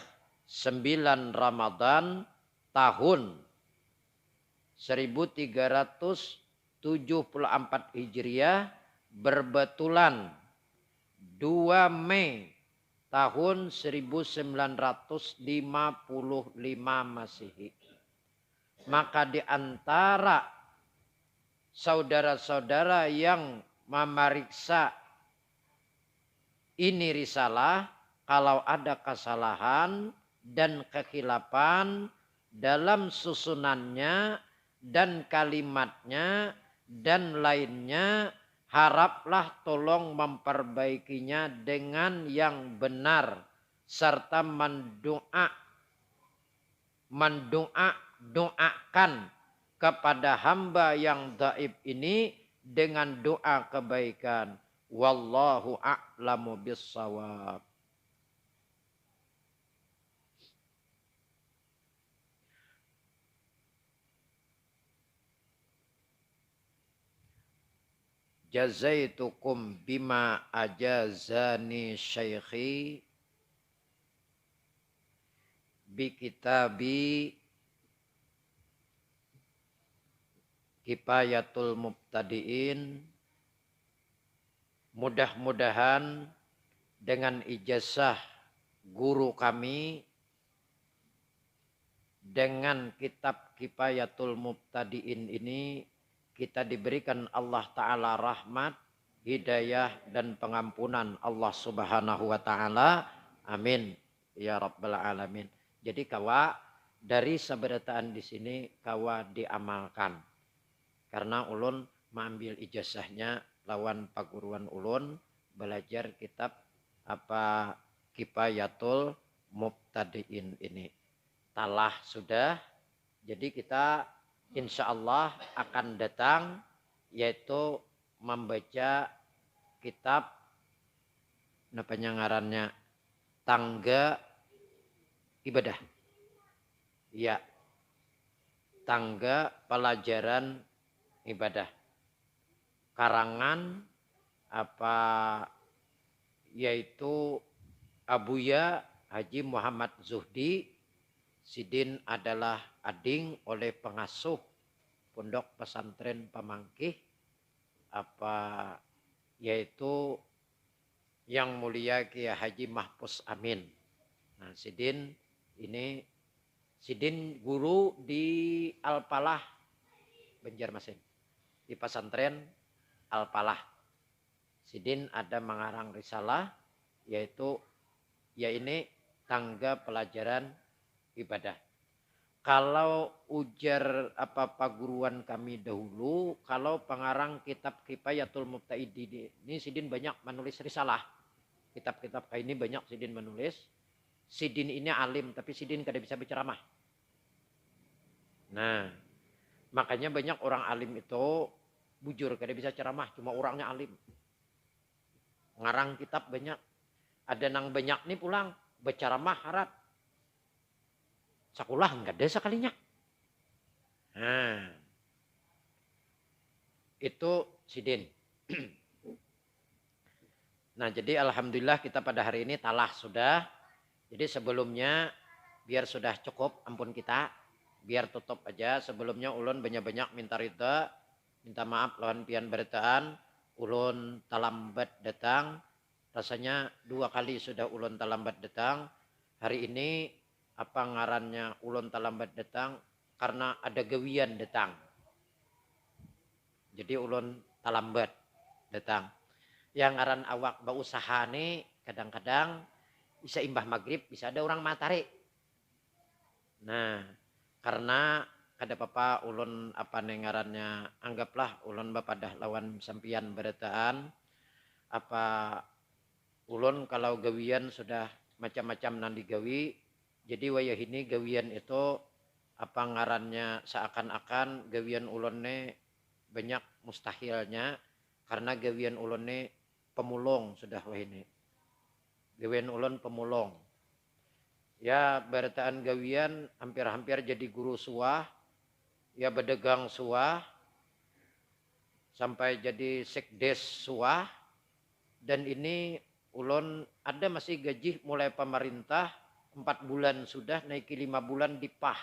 9 Ramadan tahun 1374 Hijriah berbetulan 2 Mei tahun 1955 Masehi. Maka di antara saudara-saudara yang memeriksa ini risalah, kalau ada kesalahan dan kekhilafan dalam susunannya dan kalimatnya dan lainnya, haraplah tolong memperbaikinya dengan yang benar serta doakan kepada hamba yang dhaif ini dengan doa kebaikan. Wallahu a'lamu bissawab. Jazaitukum bima ajazani syaikhi bi kitabi Kifayatul Mubtadiin. Mudah-mudahan dengan ijazah guru kami, dengan kitab Kifayatul Mubtadiin ini, kita diberikan Allah Ta'ala rahmat, hidayah, dan pengampunan Allah Subhanahu wa Ta'ala. Amin. Ya Rabbal Alamin. Jadi kawa dari sabarataan di sini kawa diamalkan. Karena ulun mengambil ijazahnya lawan paguruan ulun belajar kitab apa Kifayatul Mubtadiin ini. Talah sudah. Jadi kita insya Allah akan datang yaitu membaca kitab apa ngarannya Tangga Ibadah. Ya. Tangga Pelajaran Ibadah. Karangan apa yaitu Abuya Haji Muhammad Zuhdi. Sidin adalah ading oleh pengasuh Pondok Pesantren Pamangkih apa yaitu Yang Mulia Kiai Haji Mahfuz Amin. Nah, Sidin ini Sidin guru di Al-Falah Banjarmasin. Di pesantren Al-Falah. Sidin ada mengarang risalah yaitu ya ini Tangga Pelajaran Ibadah. Kalau ujar apa paguruan kami dahulu, kalau pengarang kitab Kifayatul Mubtadiin ini Sidin banyak menulis risalah. Kitab-kitab kayak ini banyak Sidin menulis. Sidin ini alim tapi Sidin kada bisa berceramah. Nah, makanya banyak orang alim itu bujur kada bisa ceramah, cuma orangnya alim. Ngarang kitab banyak. Ada nang banyak nih pulang berceramah harap. Sekolah enggak ada sekalinya. Nah, itu Sidin. Nah, jadi alhamdulillah kita pada hari ini talah sudah. Jadi sebelumnya biar sudah cukup ampun kita. Biar tutup aja. Sebelumnya ulun banyak-banyak minta ridha. Minta maaf lawan pian beritaan. Ulun talambat datang. Rasanya 2 kali sudah ulun talambat datang. Hari ini apa ngarannya ulun talambat datang karena ada gawian datang. Jadi ulun talambat datang. Yang ngaran awak bausaha nih kadang-kadang bisa imbah maghrib, bisa ada orang matahari. Nah, karena kada apa-apa ulun apa nengarannya anggaplah ulun bapadah lawan sampian beritaan apa ulun kalau gawian sudah macam-macam nang digawi. Jadi wayah ini gawian itu apa ngarannya seakan-akan gawian ulun ne banyak mustahilnya karena gawian ulun ne pemulung sudah wah ini. Gawian ulun pemulung. Ya beritaan gawian hampir-hampir jadi guru suah. Ya berdagang suah. Sampai jadi sekdes suah. Dan ini ulun ada masih gaji mulai pemerintah 4 bulan sudah naiki 5 bulan dipah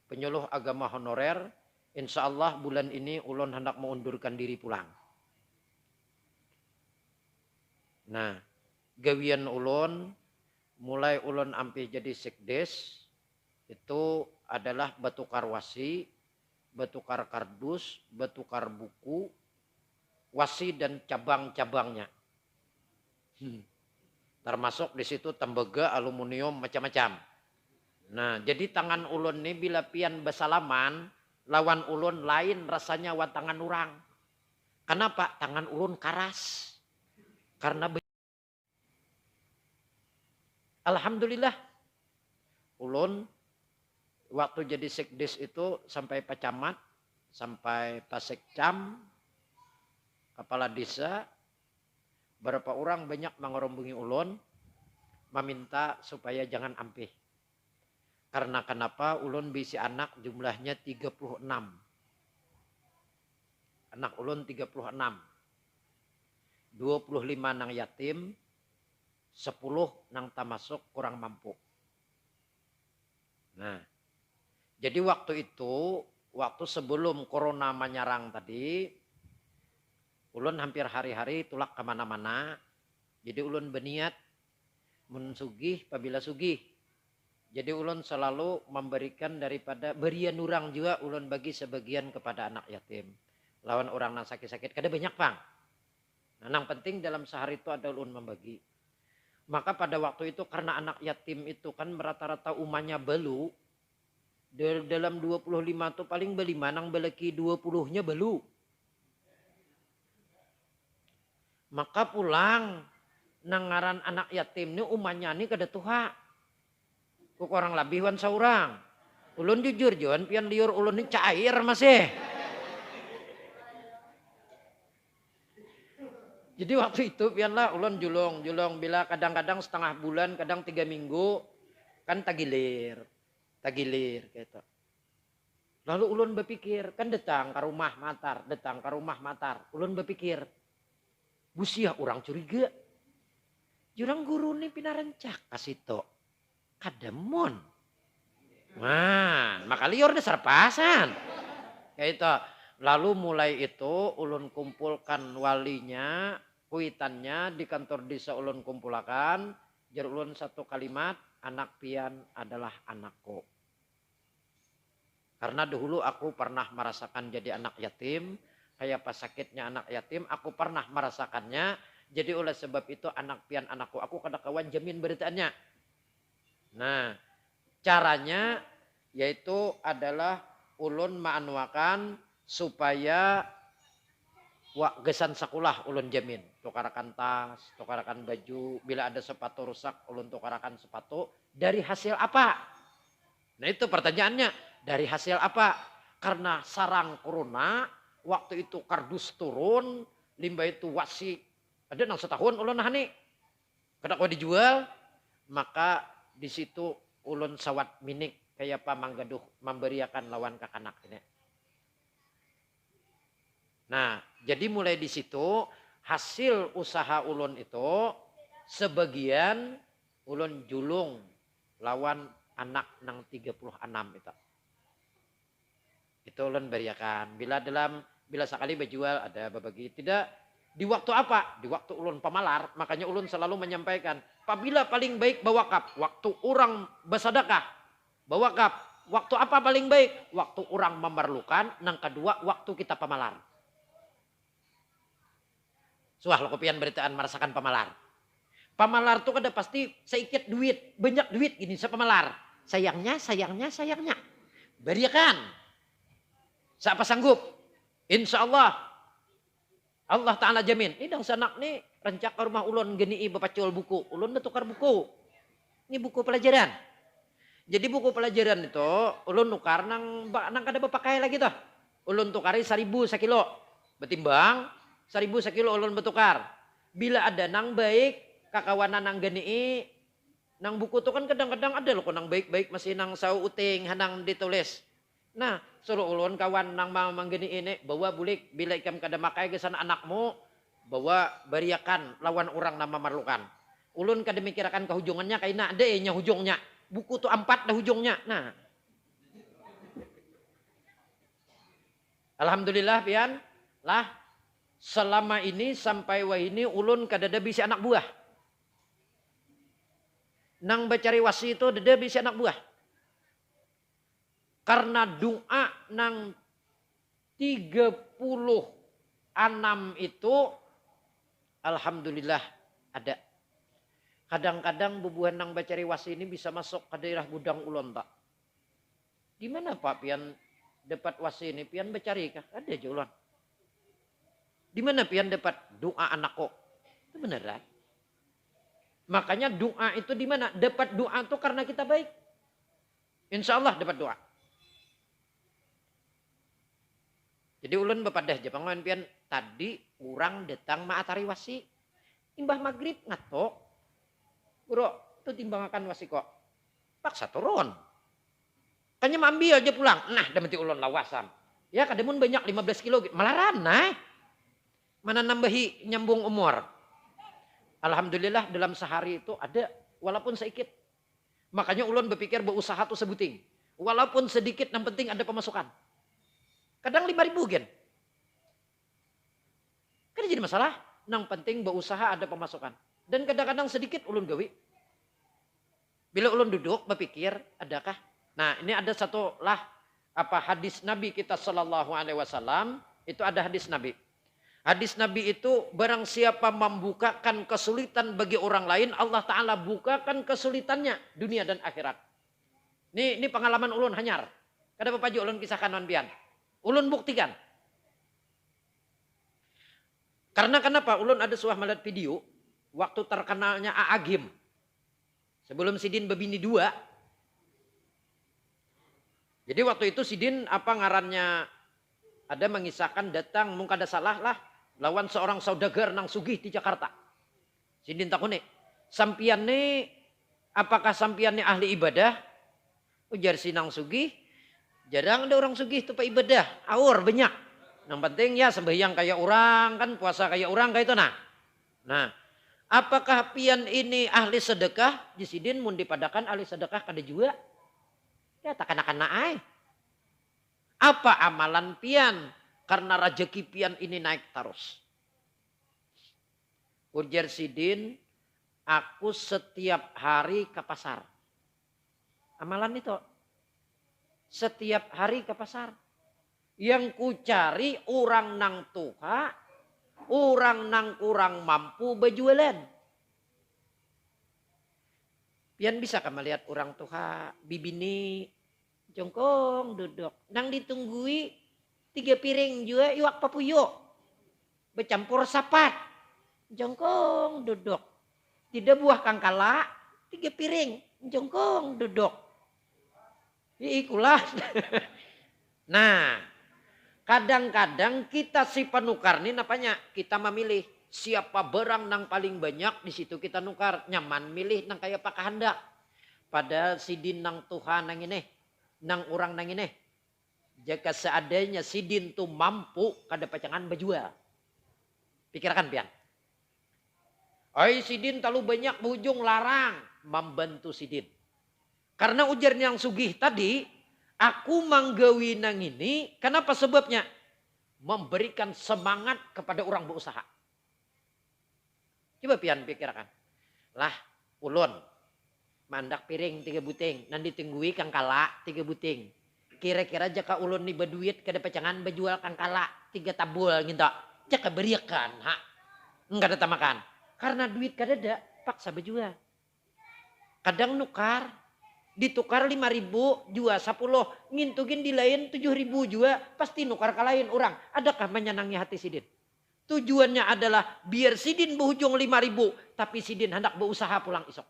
penyuluh agama honorer. Insya Allah bulan ini ulun hendak mengundurkan diri pulang. Nah, gawian ulun mulai ulun ampih jadi sekdes itu adalah batukar wasi, batukar kardus, batukar buku, wasi dan cabang-cabangnya. Termasuk di situ tembaga, aluminium, macam-macam. Nah, jadi tangan ulun ini bila pian besalaman, lawan ulun lain rasanya wan tangan orang. Kenapa? Tangan ulun karas. Karena alhamdulillah ulun waktu jadi sekdes itu sampai pacamat, sampai pasekcam, kepala desa, berapa orang banyak mengerombongi ulun meminta supaya jangan ampih. Karena kenapa ulun bisi anak jumlahnya 36. Anak ulun 36. 25 nang yatim, 10 nang tamasuk kurang mampu. Nah, jadi waktu itu waktu sebelum corona menyerang tadi, ulun hampir hari-hari tulak kemana-mana. Jadi ulun berniat mun sugih pabila sugih. Jadi ulun selalu memberikan daripada berian urang juga ulun bagi sebagian kepada anak yatim. Lawan orang yang sakit-sakit kada banyak pang. Nah, yang penting dalam sehari itu ada ulun membagi. Maka pada waktu itu karena anak yatim itu kan rata-rata umahnya belu. Dalam 25 itu paling beli manang beleki 20-nya belu. Maka pulang nangaran anak yatim ni umahnya ni kada tuha. Kuk orang labihan saurang. Ulun jujur Jon, pian liur ulun ni cair masih. Jadi waktu itu pianlah ulun julung bila kadang-kadang setengah bulan, kadang 3 minggu kan tagilir gitu. Lalu ulun berpikir kan datang ke rumah matar. Ulun berpikir busiah orang curiga. Jurang guru ni pinarancak kasih to. Kademon. Nah, maka liur ni serpasan. Kayak itu. Lalu mulai itu ulun kumpulkan walinya, kuitannya di kantor desa ulun kumpulakan. Jar ulun satu kalimat, anak pian adalah anakku. Karena dahulu aku pernah merasakan jadi anak yatim. Kayak pas sakitnya anak yatim, aku pernah merasakannya. Jadi oleh sebab itu anak pian anakku. Aku kada kawan jamin beritaannya. Nah, caranya yaitu adalah ulun maanuakan supaya wak gesan sekolah ulun jamin. Tukarakan tas, tukarakan baju. Bila ada sepatu rusak, ulun tukarakan sepatu. Dari hasil apa? Nah itu pertanyaannya. Dari hasil apa? Karena sarang corona, waktu itu kardus turun, limbah itu wasi. Ada nang setahun ulun hani. Kada kau dijual, maka di situ ulun sawat minik kayak pamanggaduh memberiakan lawan kakanak ini. Nah, jadi mulai di situ hasil usaha ulun itu sebagian ulun julung lawan anak nang 36 itu. Itu ulun beriakan. Bila sekali berjual ada berbagi. Tidak di waktu apa? Di waktu ulun pamalar. Makanya ulun selalu menyampaikan. Apabila paling baik bawakap. Waktu orang bersedekah. Bawakap. Waktu apa paling baik? Waktu orang memerlukan. Yang kedua waktu kita pamalar. Suah lo kopian beritaan merasakan pamalar. Pamalar tuh kada pasti sedikit duit. Banyak duit gini sa pamalar. Sayangnya. Beriakan. Siapa sanggup? Insya Allah. Allah Ta'ala jamin. Ini dang sanak nih. Rencak ke rumah ulun geni bapacul buku. Ulun bertukar buku. Ini buku pelajaran. Jadi buku pelajaran itu. Ulun nukar nang kada berpakai lagi tuh. Ulun tukari 1.000 sekilo. Betimbang. 1.000 sekilo ulun bertukar. Bila ada nang baik. Kakawanan nang geni. Nang buku tuh kan kadang-kadang ada loh. Nang baik-baik masih nang sau uting. Hanang ditulis. Nah, suruh ulun kawan nang manggini ini bawa bulik bila ikam kada makai kesan anakmu bawa beriakan lawan orang nama memerlukan. Ulun kada mikirakan kehujungannya kaina ada nya hujungnya. Buku tu 4 dah hujungnya. Nah. Alhamdulillah pian lah selama ini sampai wahini ulun kada ada bisi anak buah. Nang bacari wasi itu ada bisi anak buah. Karena doa nang 36 itu alhamdulillah ada. Kadang-kadang bubuhan nang bacari wasi ini bisa masuk ke daerah gudang ulun tak. Gimana Pak pian dapat wasi ini? Pian bacari kah? Ada aja ulun. Di mana pian dapat doa anakku? Itu beneran. Makanya doa itu di mana? Dapat doa itu karena kita baik. Insya Allah dapat doa. Jadi ulun bepadah Jepangan pian tadi urang datang maatari wasi. Imbah maghrib ngatok. Bro, itu timbangakan wasi kok. Paksa turun. Kanya ambil aja pulang. Nah, dah mati ulun lawasan. Ya kademun banyak 15 kilo. Malaran nah. Mana nambahi nyambung umur. Alhamdulillah dalam sehari itu ada walaupun sedikit. Makanya ulun berpikir berusaha tuh sebuting. Walaupun sedikit yang penting ada pemasukan. Kadang 5.000 gen. Kan jadi masalah. Nang penting berusaha ada pemasukan. Dan kadang-kadang sedikit ulun gawi. Bila ulun duduk berpikir, adakah? Nah, ini ada satu lah hadis Nabi kita sallallahu alaihi wasallam, itu ada hadis Nabi. Hadis Nabi itu barang siapa membukakan kesulitan bagi orang lain, Allah Ta'ala bukakan kesulitannya dunia dan akhirat. Ini pengalaman ulun hanyar. Kada Bapak Ju ulun kisahkan non pian. Ulun buktikan. Karena kenapa? Ulun ada suah melihat video waktu terkenalnya Aagim. Sebelum Sidin bebini 2. Jadi waktu itu Sidin ngarannya ada mengisahkan datang mungkin ada salah lah lawan seorang saudagar nang sugih di Jakarta. Sidin takune, sampian nih apakah sampian nih ahli ibadah? Ujar si nang sugih, jarang ada orang sugih itu pak ibadah, aur banyak. Yang penting ya sembahyang kayak orang kan, puasa kayak orang kayak itu Nah, apakah pian ini ahli sedekah? Di Sidin mun dipadakan ahli sedekah kada juga. Ya takkan naai. Apa amalan pian? Karena rezeki pian ini naik terus. Ujar Sidin, aku setiap hari ke pasar. Amalan itu. Setiap hari ke pasar. Yang ku cari orang nang tuha, orang nang kurang mampu berjualan. Pian bisa kan melihat orang tuha, bibini jongkong duduk. Nang ditunggui 3 piring juga iwak papuyo. Bercampur sapat. Jongkong duduk. Tidak buah kangkala, 3 piring. Jongkong duduk. Ikulah. Nah, kadang-kadang kita si penukar ini apanya? Kita memilih siapa barang nang paling banyak di situ kita nukar. Nyaman milih nang kayak pak kehendak. Pada Sidin nang Tuhan nang ini. Nang orang nang ini. Jika seadanya Sidin tuh mampu kada pacangan berjual. Pikirkan pian. Ay Sidin terlalu banyak berujung larang membantu Sidin. Karena ujarnya yang sugih tadi, aku manggawi nang ini, kenapa sebabnya? Memberikan semangat kepada orang berusaha. Coba pian pikirkan. Lah ulun mandak piring 3 buting, nanti tinggui kangkala 3 buting. Kira-kira jika ulun ni berduit kada pacangan berjual kangkala 3 tabul gitu. Jaka beriakan, enggak ada tamakan. Karena duit kada ada, paksa berjual. Kadang nukar, ditukar 5.000, jual 10, ngintugin di lain 7.000 juga, pasti nukar ke lain orang. Adakah menyenangi hati Sidin? Tujuannya adalah biar Sidin berujung 5.000, tapi Sidin hendak berusaha pulang esok.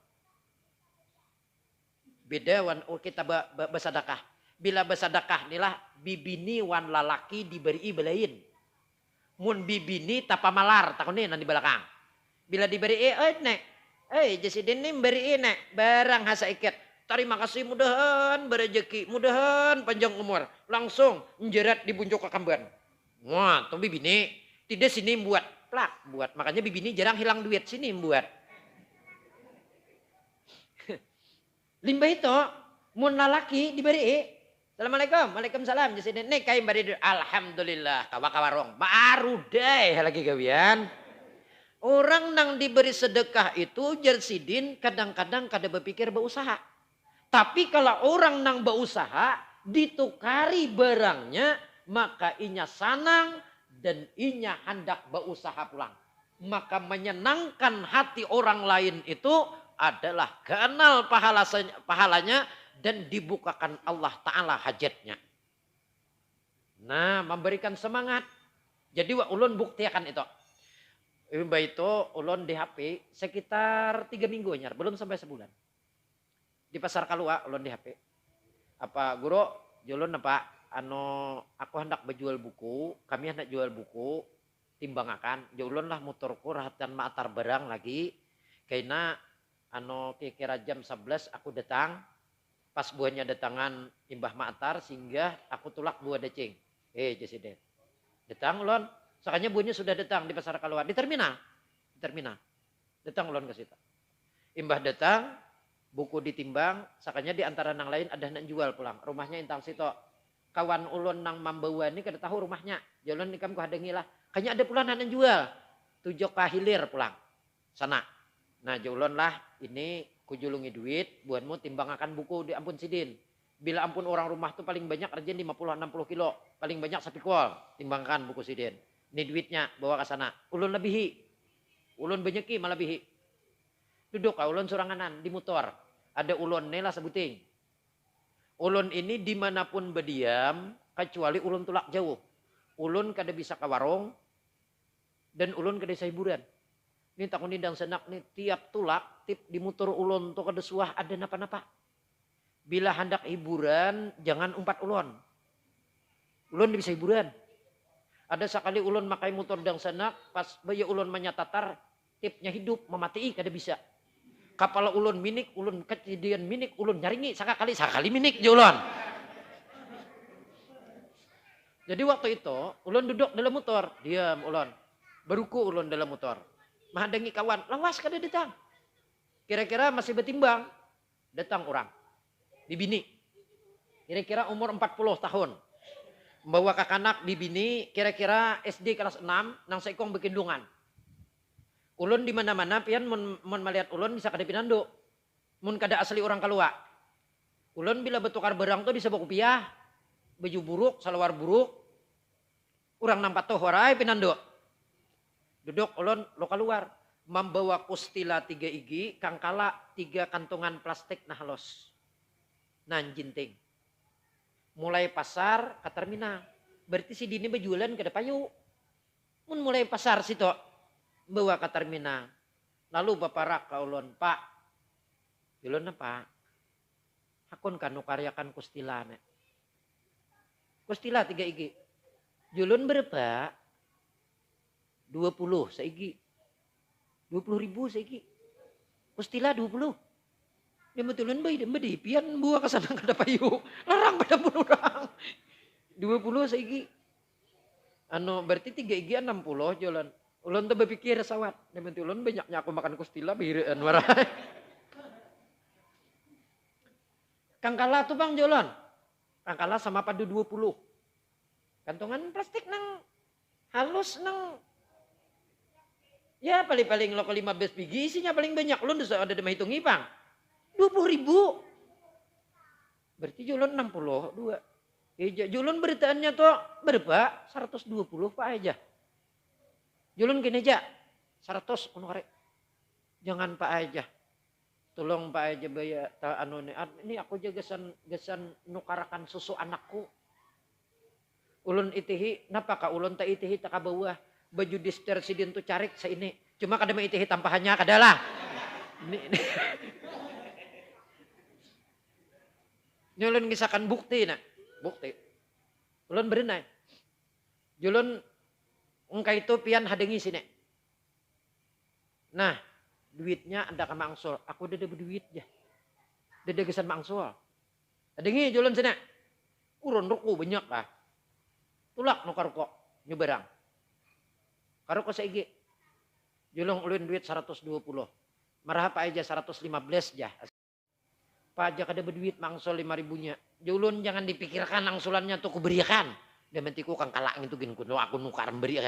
Beda wan kita bersedekah. Bila bersedekah inilah bibini wan lalaki diberi belain. Mun bibini tapa malar takunin di belakang. Bila diberi nek, Sidin ini beri nek barang hasa ikat. Terima kasih mudahan berejeki, mudahan panjang umur. Langsung menjerat di buncuk kekamban. Wah, tuh bibini tidak sini buat plak buat. Makanya bibini jarang hilang duit sini buat. Limbah itu mun lalaki diberi. Assalamualaikum, waalaikumsalam. Jadi nek kain beri alhamdulillah kawarong. Baru deh lagi gawian. Orang nang diberi sedekah itu jar Sidin kadang-kadang kada berpikir berusaha. Tapi kalau orang nang berusaha ditukari barangnya maka inya sanang dan inya hendak berusaha pulang. Maka menyenangkan hati orang lain itu adalah kenal pahalanya dan dibukakan Allah Ta'ala hajatnya. Nah memberikan semangat. Jadi ulun buktikan itu. Mbak itu ulun di HP sekitar 3 minggu anyar, belum sampai sebulan. Di pasar Kalua ulun di HP. Apa guru julun apa aku hendak berjual buku, kami hendak jual buku, timbangakan, julun lah motorku rahatan maatar barang lagi. Karena kira-kira jam 11 aku datang, pas buahnya datangan imbah maatar sehingga aku tulak buah decing. Jesiden. Datang ulun. Soalnya buahnya sudah datang di pasar Kalua, di terminal. Datang ulun ke situ. Imbah datang, buku ditimbang, sakanya di antara nang lain ada yang jual pulang. Rumahnya intang situ. kawan ulun nang membawa ini kada tahu rumahnya. Jalan nikam ku hadangi lah. Kayaknya ada pula yang jual. Tujuh kahilir pulang. Sana. Nah jalan lah ini kujulungi duit. Buatmu timbang akan buku di Ampun Sidin. Bila ampun orang rumah tuh paling banyak rajin 50-60 kilo. Paling banyak sapi kol. Timbangkan buku Sidin. Ini duitnya bawa ke sana. Ulun lebihi. Ulun banyaki malah lebihi. Duduk ulun soranganan di motor. Ada ulun nih lah sebuting. Ulun ini dimanapun berdiam. Kecuali ulun tulak jauh. Ulun kada bisa ke warung. Dan ulun kada bisa hiburan. Ini takun nindang senak nih. Tiap tulak. Tip di motor ulun tuh kada suah ada napa-napa. Bila hendak hiburan, jangan umpat ulun. Ulun bisa hiburan. Ada sekali ulun makai motor dang senak, pas baya ulun menyatatar, tipnya hidup, memati kada bisa. Kapal ulun minik, ulun kejadian minik, ulun nyaringi, sakali minik je ulun. Jadi waktu itu, ulun duduk dalam motor, diam ulun. Beruku ulun dalam motor. Mahadangi kawan, lawas kada datang. Kira-kira masih bertimbang, datang orang. Di bini. Kira-kira umur 40 tahun. Membawa kakanak di bini, kira-kira SD kelas 6, nang seikong bekindungan. Ulun di mana-mana pian mun melihat ulun bisa kada pinando. Mun kada asli orang kalua. Ulun bila bertukar barang tuh bisa kopiah, baju buruk, salawar buruk. Urang nang patuh warai pinando. Duduk ulun lo keluar, membawa kustila 3 igi, kangkala 3 kantongan plastik nah halos. Nan jinting. Mulai pasar ke terminal. Berarti si dini berjualan kada payu. Mun mulai pasar situ bawa ke terminal. Lalu baparak ka ulun, Pak. Ulun apa? Hakun kanu karyakan kustila nek. Kustila 3 igi. Julun berapa? 20 saigi. 20.000 saigi. Kustila 20. Dia betulun bayi dia pian buah ke sana kada payu. Larang pada pun orang. 20 saigi. Anu berarti 3 igi 60 jalan. Ulun tuh berpikir sawat. Dia betulun banyaknya aku makan kustila birean warai. Kangkala tuh Bang jalan. Kangkala sama padu 20. Kantongan plastik nang halus nang ya paling-paling lo ke 15 biji isinya paling banyak. Ulun ada menghitungi Bang. 20.000. Berarti julun 62. Julun beritaannya tuh berapa? 120 Pak aja. Julun gini aja. 100 unore. Jangan Pak aja. Tolong Pak aja bayar anu ini aku aja gesan nukarakan susu anakku. Ulun itihi napa ka ulun ta itihi ta ka bawah. Baju dister sidin tuh carik sa ini. Cuma kada itihi tampahannya kadalah. Ini. Ulun ngisakan bukti nak. Bukti. Ulun berenai. Julun engkau itu pian hadengi sini. Nah, duitnya anda ke mangsul. Aku udah berduit ya. Udah gesan mangsul. Hadengi julun sini. Urun ruku banyak lah. Tulak no karuko. Nyeberang. Karuko saigi. Julung ulun duit 120. Marah apa aja 115 ya. Pak aja kada berduit mangsul 5.000-nya. Julun jangan dipikirkan angsulannya tuh kuberikan. Dia mentiku kang kalak itu gin kuno aku nukar beri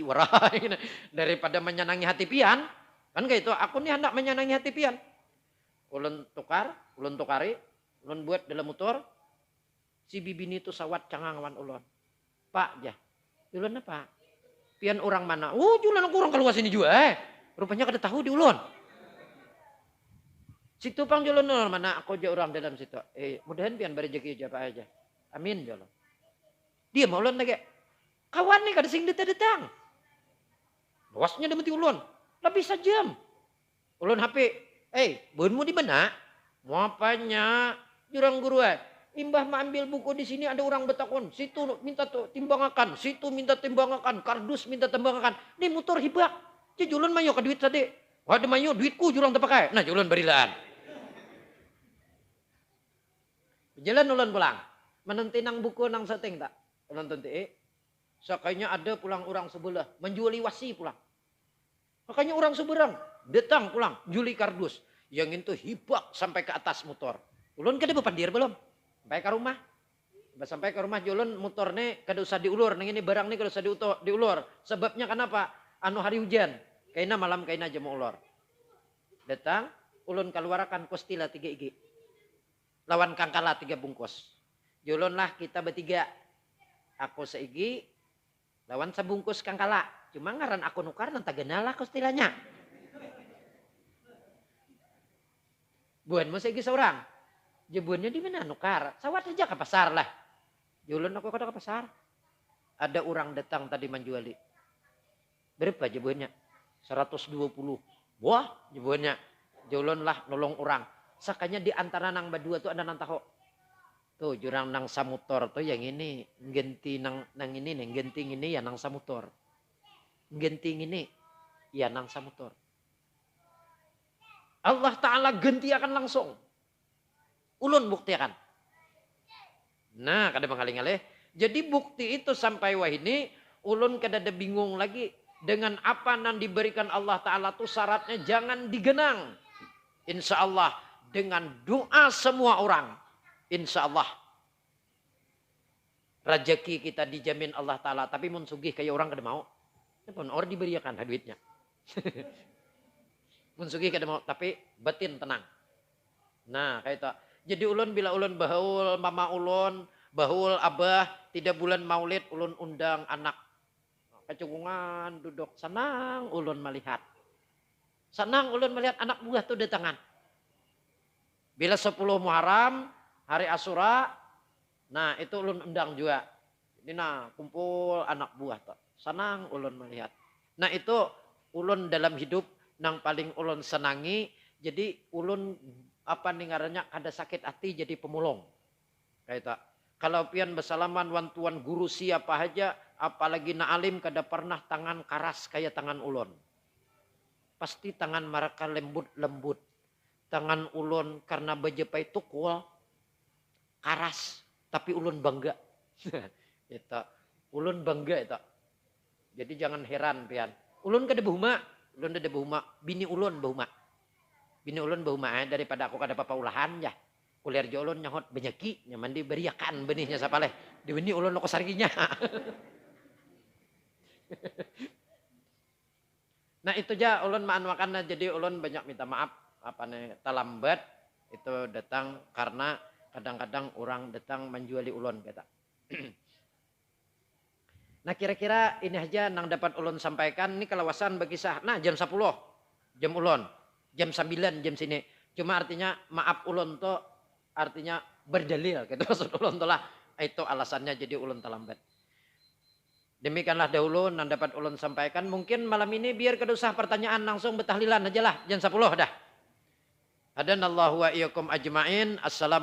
warai. Daripada menyenangi hati pian. Kan kayak itu aku nih hendak menyenangi hati pian. Ulun tukari, ulun buat dalam motor. Si bibini itu sawat cangangan ulun. Pak aja. Julun apa? Pian orang mana? Oh julun aku orang keluar sini juga Rupanya kada tahu di ulun. Situ pang julun mana aku aja orang dalam situ. Mudahan pian berejeki aja Pak aja. Amin julun. Dia mau ulun lagi. Kawan nih kada sing datang. Luasnya demeti ulun. Lebih sejam. Ulun HP. Bunmu di mana? Mau apanya? Jurang guru Imbah mengambil buku di sini ada orang betakon. Situ minta timbangakan. Situ minta timbangakan. Kardus minta timbangakan. Ini motor hibak. Jadi julun mayo ke duit tadi. Wah mayo duitku jurang terpakai. Nah julun berilaan. Jalan ulun pulang. Menentinang buku nang setting tak. Ulun tentu sakanya ada pulang orang sebelah. Menjuali wasi pulang. Makanya orang seberang. Datang pulang. Juli kardus. Yang itu hibak sampai ke atas motor. Ulun kada bepandir belum. Sampai ke rumah. Sampai ke rumah julun motor nih kada usah diulur, nang ini barang nih kada usah diulur. Sebabnya kenapa? Anu hari hujan. Kaina malam kaina aja mau ulur. Datang, ulun keluarakan kostila 3 igi. Lawan kangkala 3 bungkus. Julun lah kita bertiga. Aku seigi, lawan sebungkus kangkala. Cuma ngaran aku nukar nanti genalah kostilanya. Buan mau seigi seorang. Jebuannya di mana nukar? Sawat aja ke pasar lah. Julun aku kada ke pasar. Ada orang datang tadi menjuali. Berapa jebuannya? 120. Wah jebuannya. Julun lah nolong orang. Sakanya di antara nang berdua tuh ada nang taho. Tuh jurang nang samutor tuh yang ini. Genti nang ini nih. Genting ini ya nang samutor. Genting ini ya nang samutor. Allah Ta'ala genti akan langsung. Ulun bukti akan. Nah, kada mengalih-alih. Jadi bukti itu sampai wah ini ulun kada ada bingung lagi dengan apa yang diberikan Allah Ta'ala tuh syaratnya jangan digenang. Insya Allah dengan doa semua orang. Insya Allah rezeki kita dijamin Allah Ta'ala. Tapi mun sugih kayak orang kada mau. Pun orang diberikan duitnya. Mun sugih kada mau. Tapi batin tenang. Nah kayak itu. Jadi ulun bila ulun bahaul mama ulun, bahaul abah, 3 bulan maulid ulun undang anak. Kecungungan duduk senang ulun melihat. Senang ulun melihat anak buah tuh datangan. Bila 10 Muharram, hari Asyura, nah itu ulun undang juga. Ini nah kumpul anak buah tuh. Senang ulun melihat. Nah itu ulun dalam hidup nang paling ulun senangi. Jadi ulun apa nih ngarannya kada sakit hati jadi pemulung. Kayak itu. Kalau pian bersalaman wan tuan guru siapa aja, apalagi na alim kada pernah tangan karas kayak tangan ulun. Pasti tangan mereka lembut-lembut. Tangan ulun karena bejepai tukul karas, tapi ulun bangga. Itu. Ulun bangga itu. Jadi jangan heran pian. Ulun kada bahuma, ulun kada bahuma, bini ulun bahuma. Bini ulun bahuma daripada aku kada apa-apa ulahan ya. Kuliah jo ulun nyahot benyaki, nyaman diberiakan benihnya sapaleh. Di bini ulun lo kesarginya. Nah itu aja ulun maanwakan jadi ulun banyak minta maaf apa nih terlambat itu datang karena kadang-kadang orang datang menjuali ulun kata. Nah kira-kira ini aja nang dapat ulun sampaikan ini kelawasan bagi sah. Nah jam 10 jam ulun, jam 9 jam sini. Cuma artinya maaf ulun tuh artinya berdalil gitu maksud ulun tuh lah. Itu alasannya jadi ulun terlambat. Demikianlah dahulu yang dapat ulun sampaikan. Mungkin malam ini biar kada usah pertanyaan langsung betahlilan aja lah. Jam 10 dah. Hadanallahu wa iyyakum ajmain. Assalamualaikum.